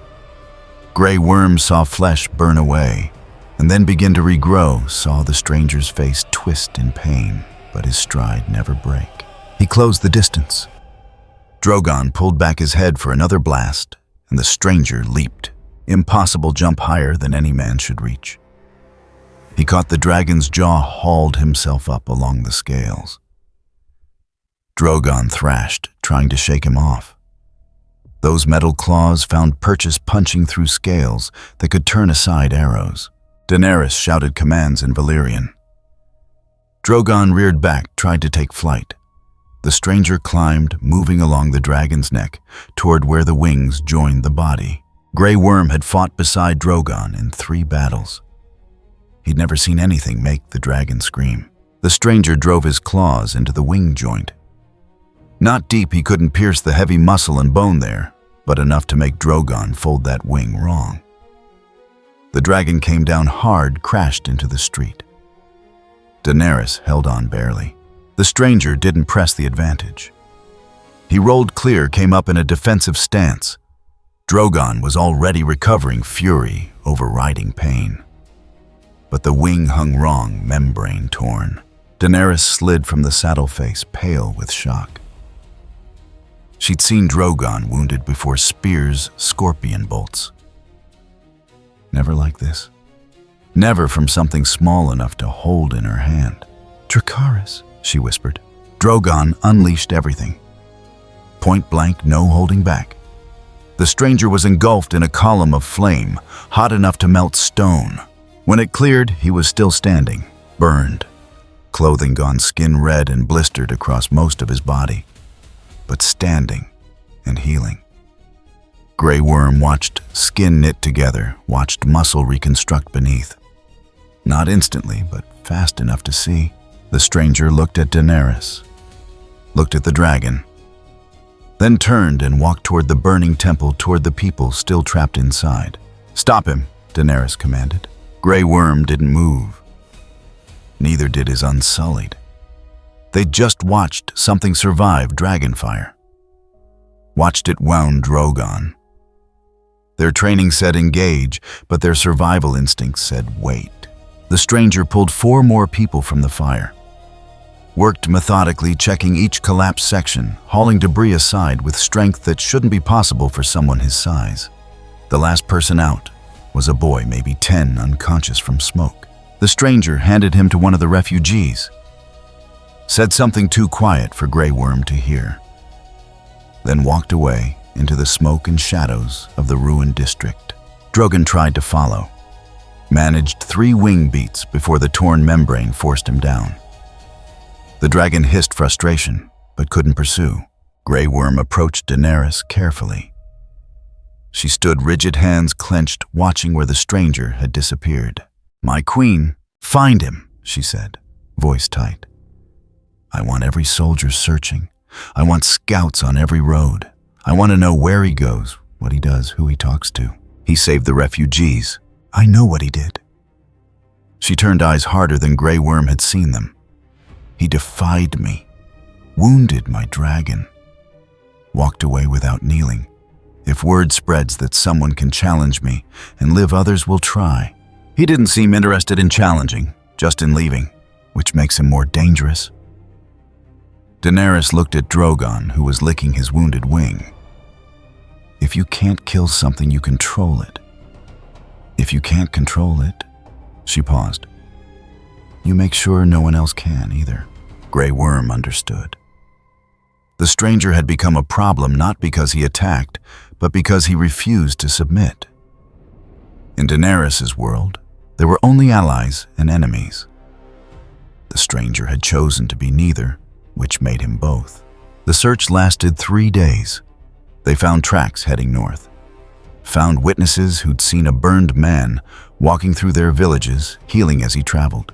Grey Worm saw flesh burn away, and then begin to regrow, saw the stranger's face twist in pain, but his stride never break. He closed the distance. Drogon pulled back his head for another blast, and the stranger leaped. Impossible jump higher than any man should reach. He caught the dragon's jaw, hauled himself up along the scales. Drogon thrashed, trying to shake him off. Those metal claws found purchase punching through scales that could turn aside arrows. Daenerys shouted commands in Valyrian. Drogon reared back, tried to take flight. The stranger climbed, moving along the dragon's neck, toward where the wings joined the body. Grey Worm had fought beside Drogon in 3 battles. He'd never seen anything make the dragon scream. The stranger drove his claws into the wing joint. Not deep, he couldn't pierce the heavy muscle and bone there, but enough to make Drogon fold that wing wrong. The dragon came down hard, crashed into the street. Daenerys held on barely. The stranger didn't press the advantage. He rolled clear, came up in a defensive stance. Drogon was already recovering fury, overriding pain. But the wing hung wrong, membrane torn. Daenerys slid from the saddle face, pale with shock. She'd seen Drogon wounded before spears, scorpion bolts. Never like this. Never from something small enough to hold in her hand. "Dracarys," she whispered. Drogon unleashed everything. Point blank, no holding back. The stranger was engulfed in a column of flame, hot enough to melt stone. When it cleared, he was still standing, burned. Clothing gone skin red and blistered across most of his body. But standing and healing. Grey Worm watched skin knit together, watched muscle reconstruct beneath. Not instantly, but fast enough to see. The stranger looked at Daenerys, looked at the dragon, then turned and walked toward the burning temple, toward the people still trapped inside. "Stop him," Daenerys commanded. Grey Worm didn't move. Neither did his Unsullied. They'd just watched something survive dragonfire. Watched it wound Drogon. Their training said engage, but their survival instincts said wait. The stranger pulled 4 more people from the fire. Worked methodically, checking each collapsed section, hauling debris aside with strength that shouldn't be possible for someone his size. The last person out was a boy, maybe 10, unconscious from smoke. The stranger handed him to one of the refugees. Said something too quiet for Grey Worm to hear. Then walked away into the smoke and shadows of the ruined district. Drogon tried to follow. Managed 3 wing beats before the torn membrane forced him down. The dragon hissed frustration, but couldn't pursue. Grey Worm approached Daenerys carefully. She stood, rigid hands clenched, watching where the stranger had disappeared. "My queen, find him," she said, voice tight. "I want every soldier searching. I want scouts on every road. I want to know where he goes, what he does, who he talks to. He saved the refugees. I know what he did." She turned eyes harder than Grey Worm had seen them. "He defied me, wounded my dragon, walked away without kneeling. If word spreads that someone can challenge me and live, others will try." He didn't seem interested in challenging, just in leaving, which makes him more dangerous. Daenerys looked at Drogon, who was licking his wounded wing. "If you can't kill something, you control it. If you can't control it," she paused, "you make sure no one else can either." Grey Worm understood. The stranger had become a problem not because he attacked, but because he refused to submit. In Daenerys' world, there were only allies and enemies. The stranger had chosen to be neither, which made him both. The search lasted 3 days. They found tracks heading north. Found witnesses who'd seen a burned man walking through their villages, healing as he traveled.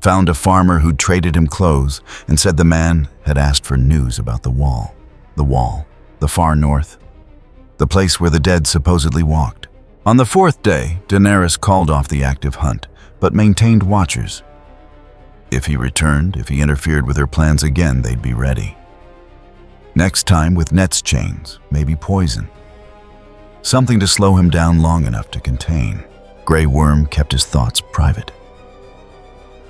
found a farmer who'd traded him clothes, and said the man had asked for news about the wall. The wall, the far north, the place where the dead supposedly walked. On the fourth day, Daenerys called off the active hunt, but maintained watchers. If he returned, if he interfered with her plans again, they'd be ready. Next time with Net's chains, maybe poison. Something to slow him down long enough to contain. Grey Worm kept his thoughts private.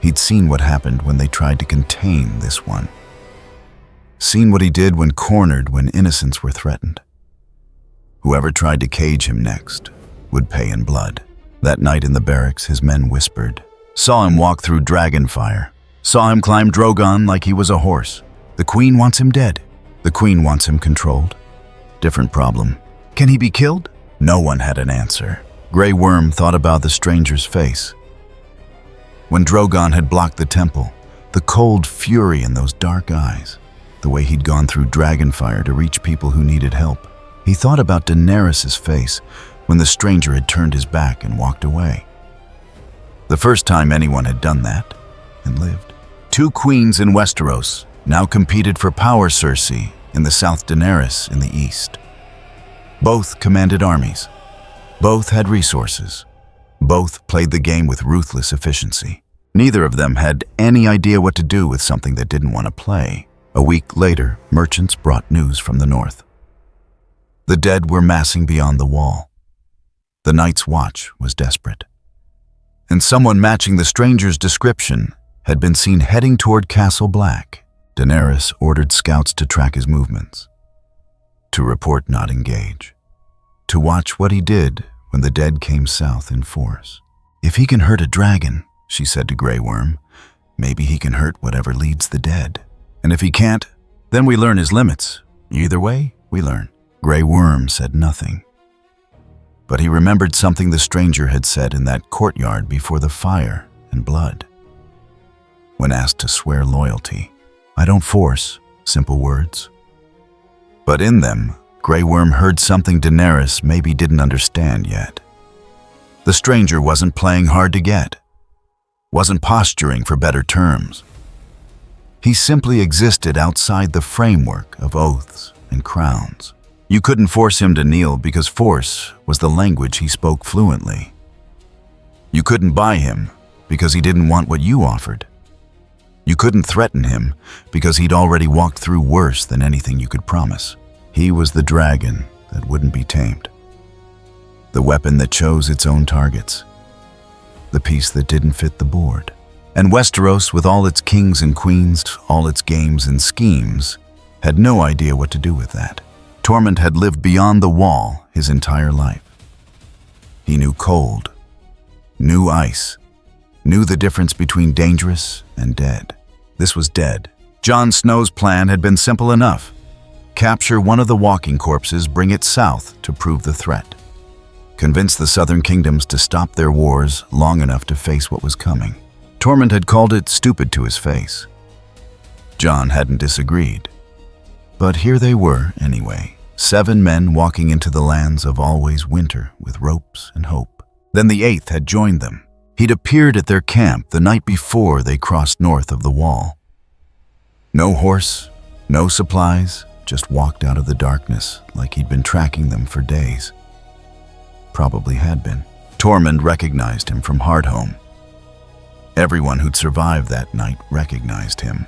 He'd seen what happened when they tried to contain this one. Seen what he did when cornered, when innocents were threatened. Whoever tried to cage him next would pay in blood. That night in the barracks, his men whispered. Saw him walk through dragon fire. Saw him climb Drogon like he was a horse. The Queen wants him dead. The Queen wants him controlled. Different problem. Can he be killed? No one had an answer. Grey Worm thought about the stranger's face. When Drogon had blocked the temple, the cold fury in those dark eyes, the way he'd gone through dragonfire to reach people who needed help. He thought about Daenerys' face when the stranger had turned his back and walked away. The first time anyone had done that and lived. 2 queens in Westeros now competed for power. Cersei in the south, Daenerys in the east. Both commanded armies. Both had resources. Both played the game with ruthless efficiency. Neither of them had any idea what to do with something that didn't want to play. A week later, merchants brought news from the north. The dead were massing beyond the wall. The Night's Watch was desperate. And someone matching the stranger's description had been seen heading toward Castle Black. Daenerys ordered scouts to track his movements, to report, not engage, to watch what he did when the dead came south in force. If he can hurt a dragon, she said to Grey Worm, maybe he can hurt whatever leads the dead. And if he can't, then we learn his limits. Either way, we learn. Grey Worm said nothing. But he remembered something the stranger had said in that courtyard before the fire and blood. When asked to swear loyalty, I don't force, simple words. But in them, Grey Worm heard something Daenerys maybe didn't understand yet. The stranger wasn't playing hard to get, wasn't posturing for better terms. He simply existed outside the framework of oaths and crowns. You couldn't force him to kneel because force was the language he spoke fluently. You couldn't buy him because he didn't want what you offered. You couldn't threaten him because he'd already walked through worse than anything you could promise. He was the dragon that wouldn't be tamed. The weapon that chose its own targets. The piece that didn't fit the board. And Westeros, with all its kings and queens, all its games and schemes, had no idea what to do with that. Tormund had lived beyond the wall his entire life. He knew cold, knew ice, knew the difference between dangerous and dead. This was dead. Jon Snow's plan had been simple enough. Capture one of the walking corpses, bring it south to prove the threat. Convince the southern kingdoms to stop their wars long enough to face what was coming. Tormund had called it stupid to his face. Jon hadn't disagreed. But here they were, anyway, 7 men walking into the lands of always winter with ropes and hope. Then the 8th had joined them. He'd appeared at their camp the night before they crossed north of the wall. No horse, no supplies, just walked out of the darkness like he'd been tracking them for days. Probably had been. Tormund recognized him from Hardhome. Everyone who'd survived that night recognized him.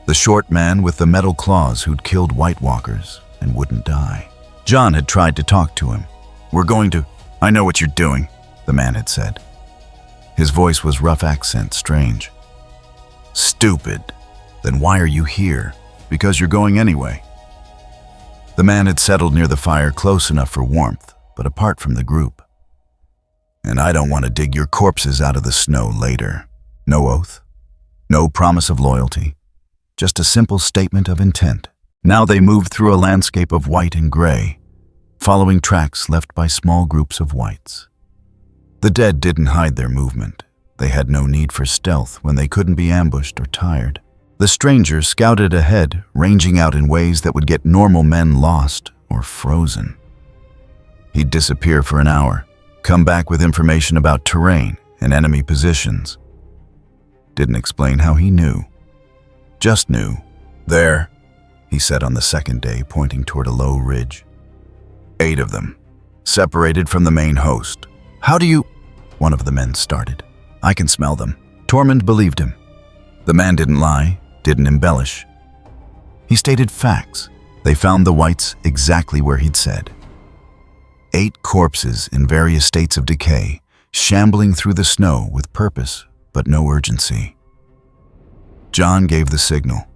The short man with the metal claws who'd killed White Walkers and wouldn't die. Jon had tried to talk to him. We're going to... I know what you're doing, the man had said. His voice was rough accent, strange. Stupid. Then why are you here? Because you're going anyway. The man had settled near the fire, close enough for warmth, but apart from the group. And I don't want to dig your corpses out of the snow later. No oath, no promise of loyalty, just a simple statement of intent. Now they moved through a landscape of white and gray, following tracks left by small groups of whites. The dead didn't hide their movement. They had no need for stealth when they couldn't be ambushed or tired. The stranger scouted ahead, ranging out in ways that would get normal men lost or frozen. He'd disappear for an hour, come back with information about terrain and enemy positions. didn't explain how he knew. Just knew. There, he said on the second day, pointing toward a low ridge. 8 of them, separated from the main host. How do you... One of the men started. I can smell them. Tormund believed him. The man didn't lie, didn't embellish. He stated facts. They found the whites exactly where he'd said. 8 corpses in various states of decay, shambling through the snow with purpose but no urgency. Jon gave the signal.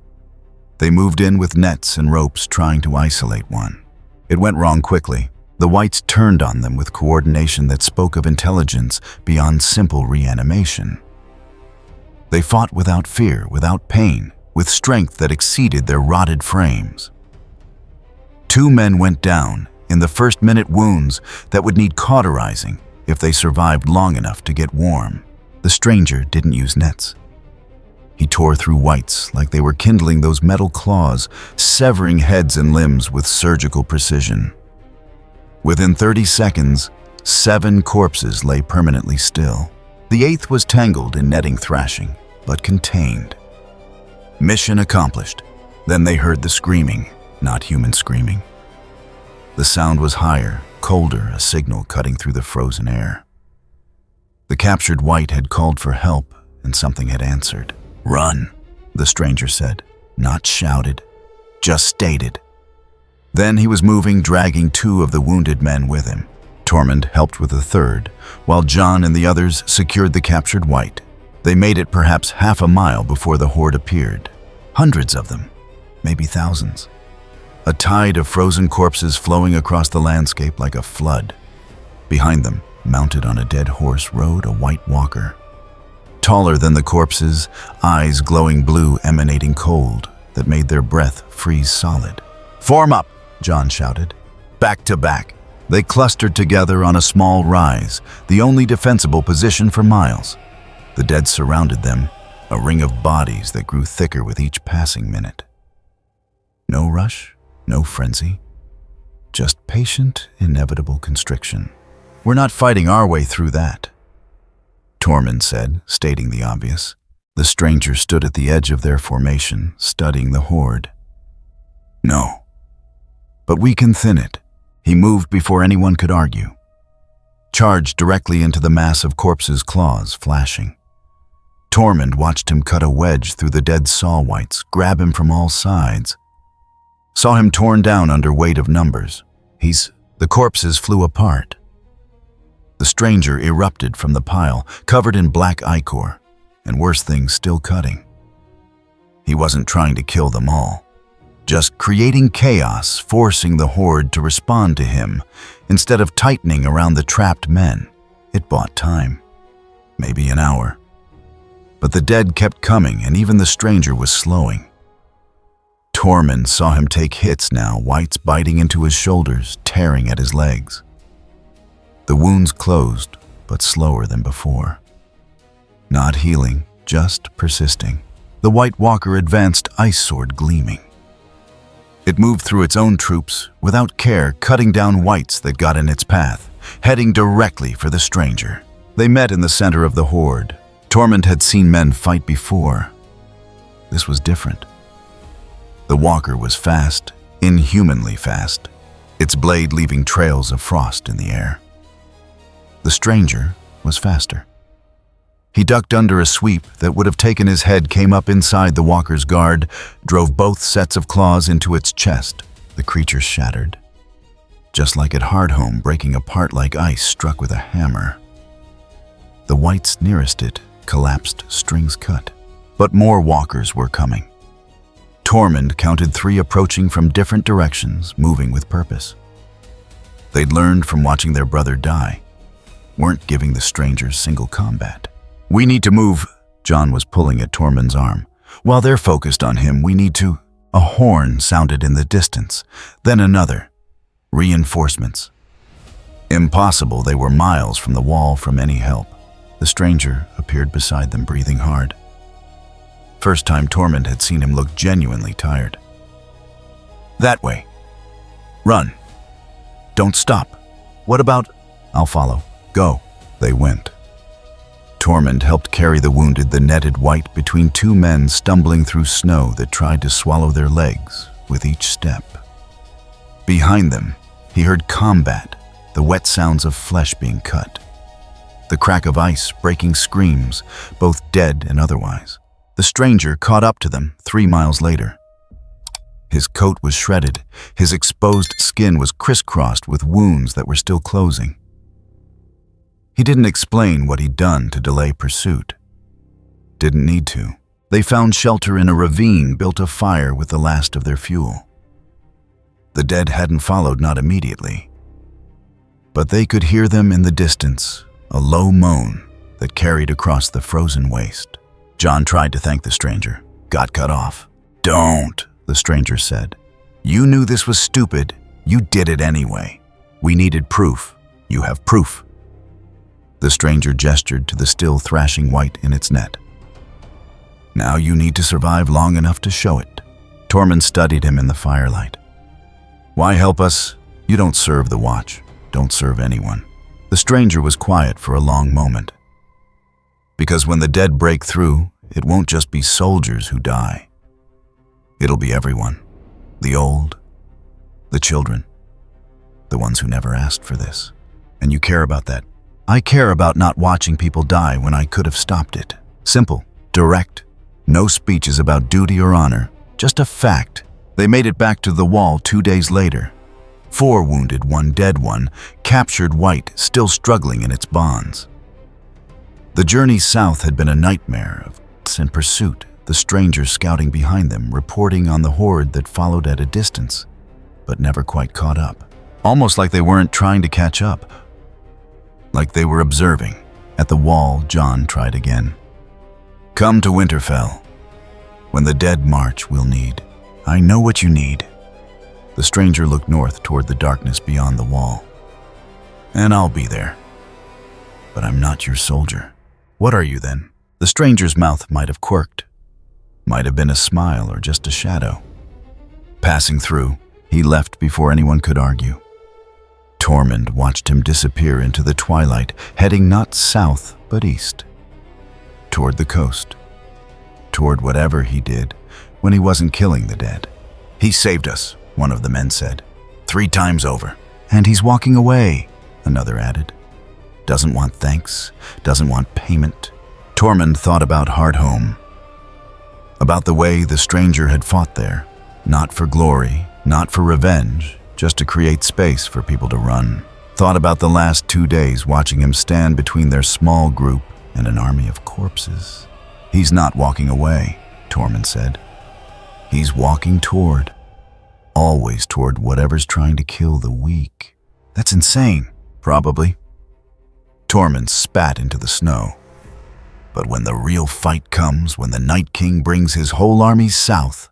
They moved in with nets and ropes, trying to isolate one. It went wrong quickly. The whites turned on them with coordination that spoke of intelligence beyond simple reanimation. They fought without fear, without pain, with strength that exceeded their rotted frames. 2 men went down in the first-minute wounds that would need cauterizing if they survived long enough to get warm. The stranger didn't use nets. He tore through whites like they were kindling those metal claws, severing heads and limbs with surgical precision. Within 30 seconds, 7 corpses lay permanently still. The 8th was tangled in netting thrashing, but contained. Mission accomplished. Then they heard the screaming, not human screaming. The sound was higher, colder, a signal cutting through the frozen air. The captured white had called for help, and something had answered. Run, the stranger said, not shouted, just stated. Then he was moving, dragging 2 of the wounded men with him. Tormund helped with the 3rd, while Jon and the others secured the captured white. They made it perhaps half a mile before the horde appeared. Hundreds of them, maybe thousands. A tide of frozen corpses flowing across the landscape like a flood. Behind them, mounted on a dead horse, rode a white walker. Taller than the corpses, eyes glowing blue emanating cold that made their breath freeze solid. Form up, Jon shouted. Back to back. They clustered together on a small rise, the only defensible position for miles. The dead surrounded them, a ring of bodies that grew thicker with each passing minute. No rush, no frenzy, just patient, inevitable constriction. We're not fighting our way through that, Tormund said, stating the obvious. The stranger stood at the edge of their formation, studying the horde. No, but we can thin it. He moved before anyone could argue. Charged directly into the mass of corpses, claws flashing. Tormund watched him cut a wedge through the dead saw whites, grab him from all sides. Saw him torn down under weight of numbers. The corpses flew apart. The stranger erupted from the pile, covered in black ichor, and worse things still cutting. He wasn't trying to kill them all, just creating chaos, forcing the horde to respond to him instead of tightening around the trapped men. It bought time, maybe an hour. But the dead kept coming, and even the stranger was slowing. Tormund saw him take hits now, whites biting into his shoulders, tearing at his legs. The wounds closed, but slower than before. Not healing, just persisting. The White Walker advanced, ice sword gleaming. It moved through its own troops, without care, cutting down whites that got in its path, heading directly for the stranger. They met in the center of the horde. Tormund had seen men fight before. This was different. The walker was fast, inhumanly fast, its blade leaving trails of frost in the air. The stranger was faster. He ducked under a sweep that would have taken his head, came up inside the walker's guard, drove both sets of claws into its chest. The creature shattered. Just like at Hardhome, breaking apart like ice struck with a hammer. The whites nearest it collapsed, strings cut. But more walkers were coming. Tormund counted 3 approaching from different directions, moving with purpose. They'd learned from watching their brother die. Weren't giving the strangers single combat. We need to move, Jon was pulling at Tormund's arm. While they're focused on him, we need to... A horn sounded in the distance, then another. Reinforcements. Impossible, they were miles from the wall from any help. The stranger appeared beside them, breathing hard. First time Tormund had seen him look genuinely tired. That way. Run. Don't stop. What about... I'll follow. Go. They went. Tormund helped carry the wounded, the netted white, between two men stumbling through snow that tried to swallow their legs with each step. Behind them, he heard combat, the wet sounds of flesh being cut, the crack of ice breaking screams, both dead and otherwise. The stranger caught up to them 3 miles later. His coat was shredded, his exposed skin was crisscrossed with wounds that were still closing. He didn't explain what he'd done to delay pursuit. Didn't need to. They found shelter in a ravine, built a fire with the last of their fuel. The dead hadn't followed, not immediately. But they could hear them in the distance, a low moan that carried across the frozen waste. John tried to thank the stranger, got cut off. "Don't," the stranger said. "You knew this was stupid. You did it anyway. We needed proof. You have proof." The stranger gestured to the still thrashing white in its net. "Now you need to survive long enough to show it." Tormund studied him in the firelight. "Why help us? You don't serve the Watch. Don't serve anyone." The stranger was quiet for a long moment. "Because when the dead break through, it won't just be soldiers who die. It'll be everyone. The old, the children, the ones who never asked for this. And you care about that. I care about not watching people die when I could have stopped it. Simple, direct, no speeches about duty or honor, just a fact." They made it back to the wall 2 days later. 4 wounded, 1 dead, 1 captured white, still struggling in its bonds. The journey south had been a nightmare of and pursuit, the strangers scouting behind them, reporting on the horde that followed at a distance, but never quite caught up. Almost like they weren't trying to catch up, like they were observing. At the wall, John tried again. "Come to Winterfell. When the dead march, we'll need. I know what you need." The stranger looked north toward the darkness beyond the wall. "And I'll be there. But I'm not your soldier." "What are you then?" The stranger's mouth might have quirked. Might have been a smile or just a shadow. Passing through, he left before anyone could argue. Tormund watched him disappear into the twilight, heading not south but east. Toward the coast. Toward whatever he did when he wasn't killing the dead. "He saved us," one of the men said. 3 times over. "And he's walking away," another added. "Doesn't want thanks, doesn't want payment." Tormund thought about Hardhome. About the way the stranger had fought there. Not for glory, not for revenge, just to create space for people to run. Thought about the last 2 days watching him stand between their small group and an army of corpses. "He's not walking away," Tormund said. "He's walking toward. Always toward whatever's trying to kill the weak." "That's insane." "Probably." Tormund spat into the snow. "But when the real fight comes, when the Night King brings his whole army south,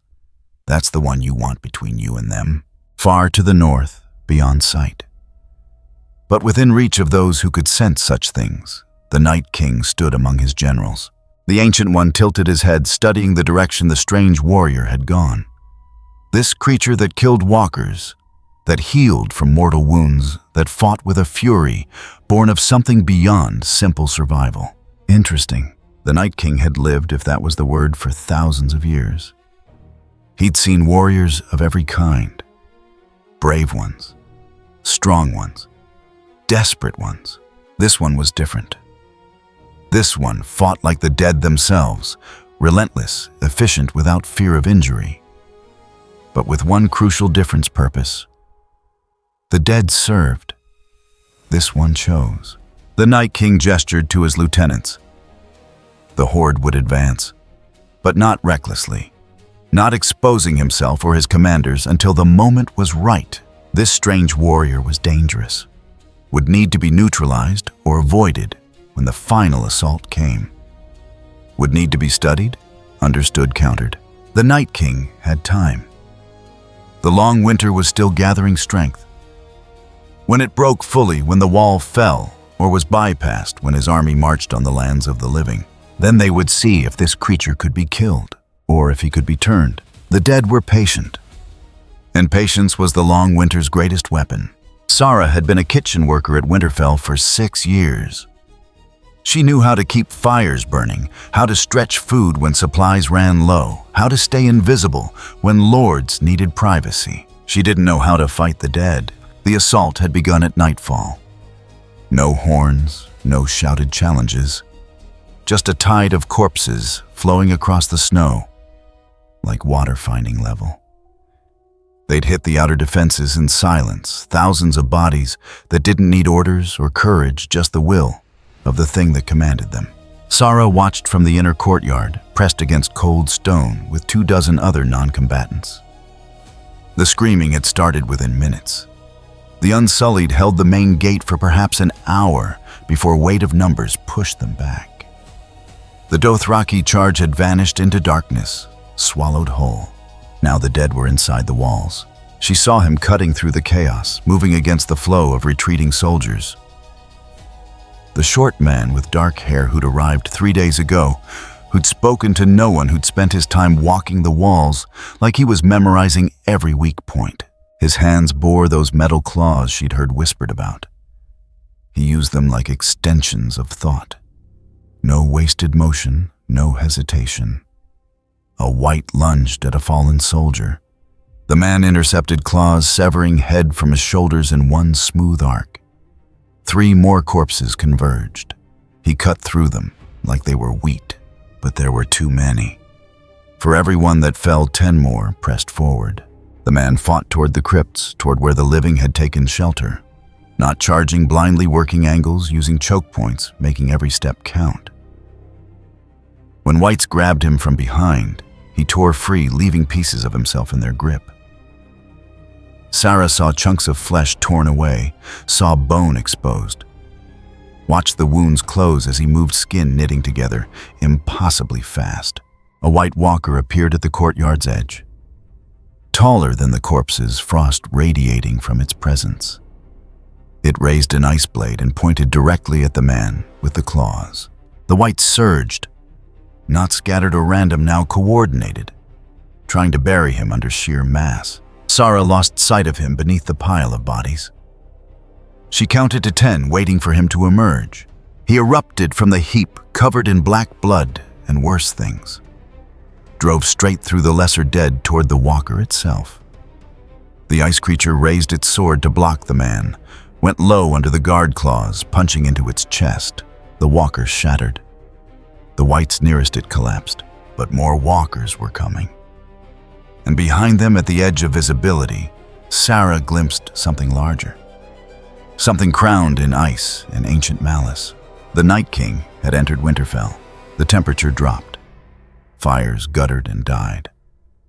that's the one you want between you and them. Far to the north, beyond sight." But within reach of those who could sense such things, the Night King stood among his generals. The Ancient One tilted his head, studying the direction the strange warrior had gone. This creature that killed walkers, that healed from mortal wounds, that fought with a fury born of something beyond simple survival. Interesting. The Night King had lived, if that was the word, for thousands of years. He'd seen warriors of every kind. Brave ones, strong ones, desperate ones. This one was different. This one fought like the dead themselves, relentless, efficient, without fear of injury. But with one crucial difference: purpose. The dead served. This one chose. The Night King gestured to his lieutenants. The horde would advance, but not recklessly, not exposing himself or his commanders until the moment was right. This strange warrior was dangerous, would need to be neutralized or avoided when the final assault came. Would need to be studied, understood, countered. The Night King had time. The long winter was still gathering strength. When it broke fully, when the wall fell, or was bypassed, when his army marched on the lands of the living, then they would see if this creature could be killed, or if he could be turned. The dead were patient, and patience was the long winter's greatest weapon. Sarah had been a kitchen worker at Winterfell for 6 years. She knew how to keep fires burning, how to stretch food when supplies ran low, how to stay invisible when lords needed privacy. She didn't know how to fight the dead. The assault had begun at nightfall. No horns, no shouted challenges, just a tide of corpses flowing across the snow, like water finding level. They'd hit the outer defenses in silence, thousands of bodies that didn't need orders or courage, just the will of the thing that commanded them. Sarah watched from the inner courtyard, pressed against cold stone with 24 other non-combatants. The screaming had started within minutes. The Unsullied held the main gate for perhaps an hour before a weight of numbers pushed them back. The Dothraki charge had vanished into darkness, swallowed whole. Now the dead were inside the walls. She saw him cutting through the chaos, moving against the flow of retreating soldiers. The short man with dark hair who'd arrived 3 days ago, who'd spoken to no one, who'd spent his time walking the walls like he was memorizing every weak point. His hands bore those metal claws she'd heard whispered about. He used them like extensions of thought. No wasted motion, no hesitation. A white lunged at a fallen soldier. The man intercepted claws, severing head from his shoulders in one smooth arc. 3 more corpses converged. He cut through them like they were wheat, but there were too many. For every one that fell, 10 more pressed forward. The man fought toward the crypts, toward where the living had taken shelter, not charging blindly, working angles, using choke points, making every step count. When whites grabbed him from behind, he tore free, leaving pieces of himself in their grip. Sarah saw chunks of flesh torn away, saw bone exposed. Watched the wounds close as he moved, skin knitting together, impossibly fast. A white walker appeared at the courtyard's edge. Taller than the corpses, frost radiating from its presence. It raised an ice blade and pointed directly at the man with the claws. The whites surged, not scattered or random, now coordinated, trying to bury him under sheer mass. Sarah lost sight of him beneath the pile of bodies. She counted to 10, waiting for him to emerge. He erupted from the heap, covered in black blood and worse things. Drove straight through the lesser dead toward the walker itself. The ice creature raised its sword to block the man, went low under the guard claws, punching into its chest. The walker shattered. The whites nearest it collapsed, but more walkers were coming. And behind them, at the edge of visibility, Sarah glimpsed something larger. Something crowned in ice and ancient malice. The Night King had entered Winterfell. The temperature dropped. Fires guttered and died.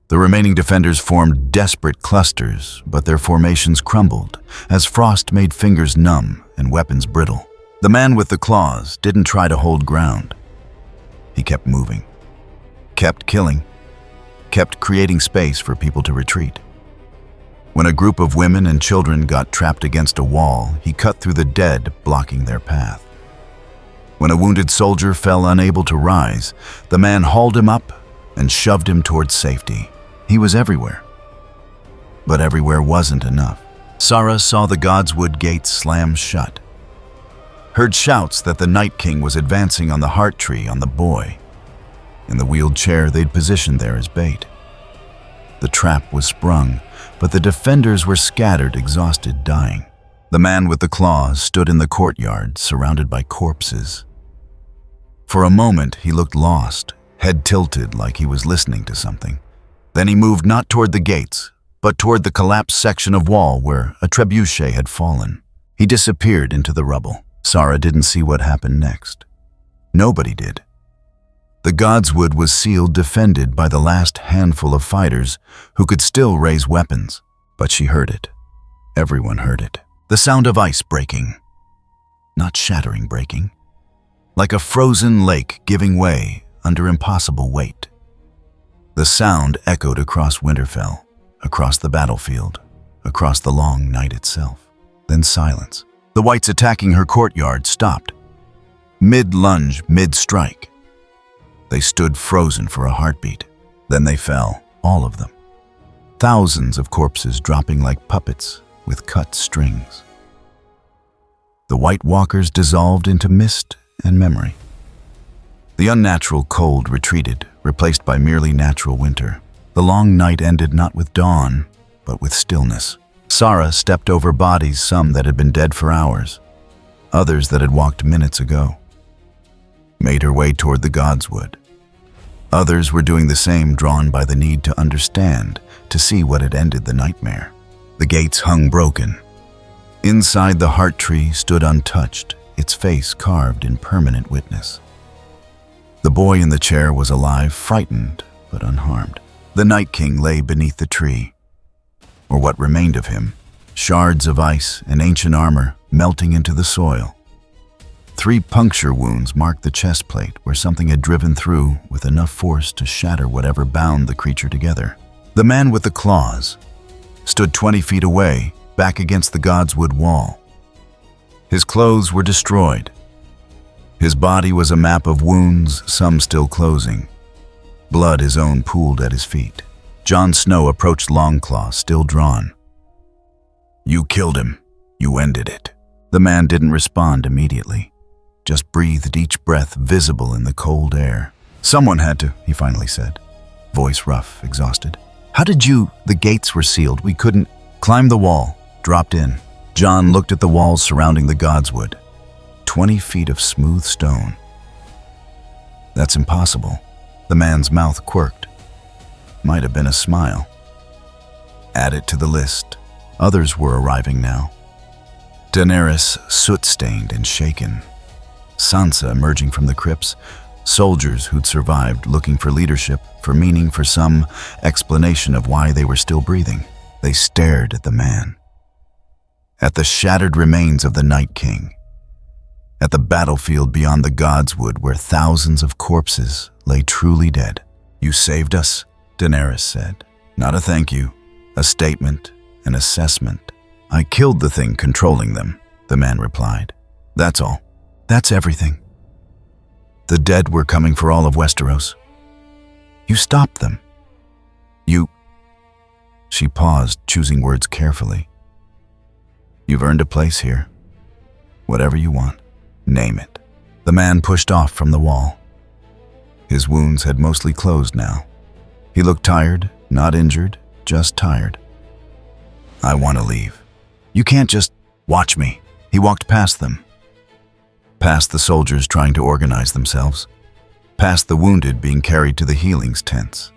The remaining defenders formed desperate clusters, but their formations crumbled as frost made fingers numb and weapons brittle. The man with the claws didn't try to hold ground. He kept moving, kept killing, kept creating space for people to retreat. When a group of women and children got trapped against a wall, he cut through the dead, blocking their path. When a wounded soldier fell unable to rise, the man hauled him up and shoved him towards safety. He was everywhere. But everywhere wasn't enough. Sarah saw the Godswood gates slam shut. Heard shouts that the Night King was advancing on the heart tree on the boy. In the wheeled chair they'd positioned there as bait. The trap was sprung, but the defenders were scattered, exhausted, dying. The man with the claws stood in the courtyard, surrounded by corpses. For a moment, he looked lost, head tilted like he was listening to something. Then he moved not toward the gates, but toward the collapsed section of wall where a trebuchet had fallen. He disappeared into the rubble. Sarah didn't see what happened next. Nobody did. The Godswood was sealed, defended by the last handful of fighters who could still raise weapons. But she heard it. Everyone heard it. The sound of ice breaking. Not shattering, breaking. Like a frozen lake giving way under impossible weight. The sound echoed across Winterfell, across the battlefield, across the long night itself. Then silence. The whites attacking her courtyard stopped. Mid-lunge, mid-strike. They stood frozen for a heartbeat. Then they fell, all of them. Thousands of corpses dropping like puppets with cut strings. The White Walkers dissolved into mist and memory. The unnatural cold retreated, replaced by merely natural winter. The long night ended not with dawn, but with stillness. Sarah stepped over bodies, some that had been dead for hours, others that had walked minutes ago. Made her way toward the godswood. Others were doing the same, drawn by the need to understand, to see what had ended the nightmare. The gates hung broken. Inside, the heart tree stood untouched, its face carved in permanent witness. The boy in the chair was alive, frightened, but unharmed. The Night King lay beneath the tree, or what remained of him, shards of ice and ancient armor melting into the soil. 3 puncture wounds marked the chest plate where something had driven through with enough force to shatter whatever bound the creature together. The man with the claws stood 20 feet away, back against the godswood wall. His clothes were destroyed. His body was a map of wounds, some still closing. Blood his own pooled at his feet. Jon Snow approached Longclaw, still drawn. "You killed him. You ended it." The man didn't respond immediately, just breathed each breath visible in the cold air. "Someone had to," he finally said, voice rough, exhausted. "How did you—" "The gates were sealed. We couldn't—" "Climb the wall. Dropped in." Jon looked at the walls surrounding the godswood. 20 feet of smooth stone. "That's impossible." The man's mouth quirked. Might have been a smile. Add it to the list. Others were arriving now. Daenerys, soot-stained and shaken. Sansa emerging from the crypts. Soldiers who'd survived, looking for leadership, for meaning, for some explanation of why they were still breathing. They stared at the man. At the shattered remains of the Night King. At the battlefield beyond the godswood where thousands of corpses lay truly dead. "You saved us," Daenerys said. "Not a thank you, a statement, an assessment." "I killed the thing controlling them," the man replied. "That's all. That's everything. The dead were coming for all of Westeros. You stopped them. You—" She paused, choosing words carefully. "You've earned a place here. Whatever you want, name it." The man pushed off from the wall. His wounds had mostly closed now. He looked tired, not injured, just tired. "I want to leave." "You can't just—" "Watch me." He walked past them. Past the soldiers trying to organize themselves. Past the wounded being carried to the healings tents.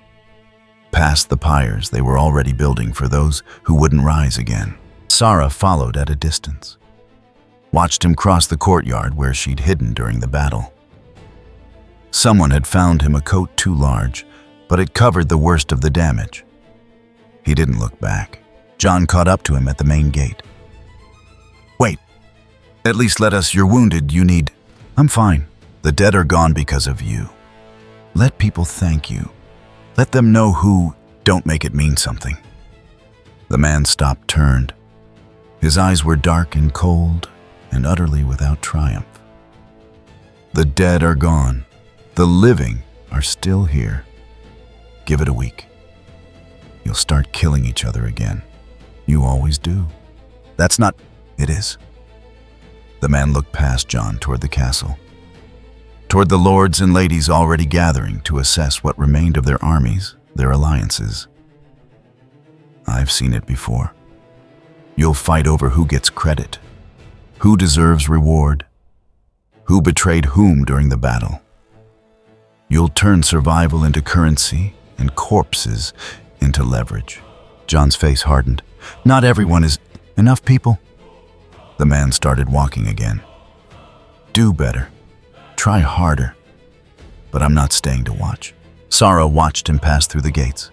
Past the pyres they were already building for those who wouldn't rise again. Sarah followed at a distance. Watched him cross the courtyard where she'd hidden during the battle. Someone had found him a coat too large, but it covered the worst of the damage. He didn't look back. Jon caught up to him at the main gate. "Wait. At least let us— You're wounded, you need—" "I'm fine. The dead are gone because of you. Let people thank you. Let them know who—" "Don't make it mean something." The man stopped, turned. His eyes were dark and cold and utterly without triumph. "The dead are gone. The living are still here. Give it a week. You'll start killing each other again. You always do." "That's not—" "It is." The man looked past Jon toward the castle. Toward the lords and ladies already gathering to assess what remained of their armies, their alliances. "I've seen it before. You'll fight over who gets credit, who deserves reward, who betrayed whom during the battle. You'll turn survival into currency and corpses into leverage." Jon's face hardened. "Not everyone is— Enough people." The man started walking again. "Do better. Try harder. But I'm not staying to watch." Sarah watched him pass through the gates.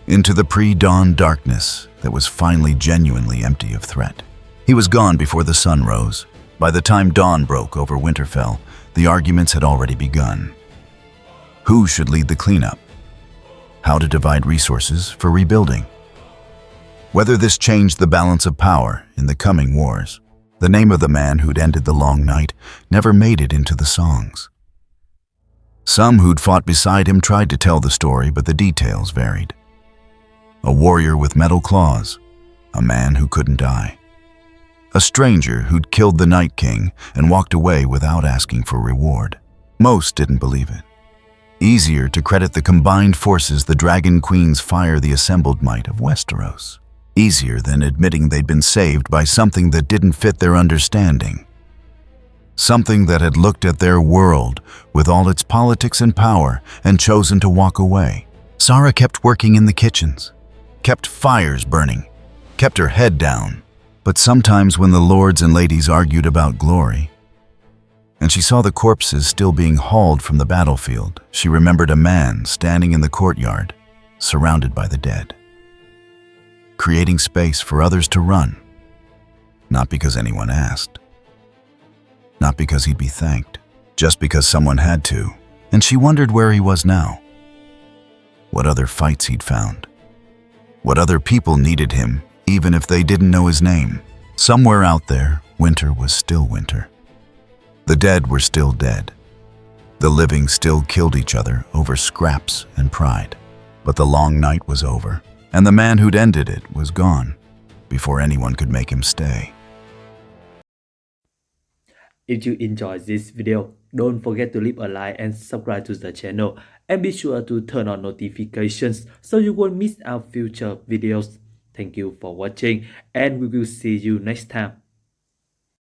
Into the pre-dawn darkness that was finally genuinely empty of threat. He was gone before the sun rose. By the time dawn broke over Winterfell, the arguments had already begun. Who should lead the cleanup? How to divide resources for rebuilding? Whether this changed the balance of power in the coming wars. The name of the man who'd ended the long night never made it into the songs. Some who'd fought beside him tried to tell the story, but the details varied. A warrior with metal claws, a man who couldn't die. a stranger who'd killed the Night King and walked away without asking for reward. Most didn't believe it. Easier to credit the combined forces the Dragon Queens fire the assembled might of Westeros. Easier than admitting they'd been saved by something that didn't fit their understanding. Something that had looked at their world with all its politics and power and chosen to walk away. Sarah kept working in the kitchens, kept fires burning, kept her head down. But sometimes when the lords and ladies argued about glory, and she saw the corpses still being hauled from the battlefield, she remembered a man standing in the courtyard, surrounded by the dead, creating space for others to run, not because anyone asked, not because he'd be thanked, just because someone had to. And she wondered where he was now, what other fights he'd found, what other people needed him, even if they didn't know his name. Somewhere out there, winter was still winter. The dead were still dead. The living still killed each other over scraps and pride. But the long night was over, and the man who'd ended it was gone before anyone could make him stay. If you enjoyed this video, don't forget to leave a like and subscribe to the channel, and be sure to turn on notifications so you won't miss our future videos. Thank you for watching, and we will see you next time.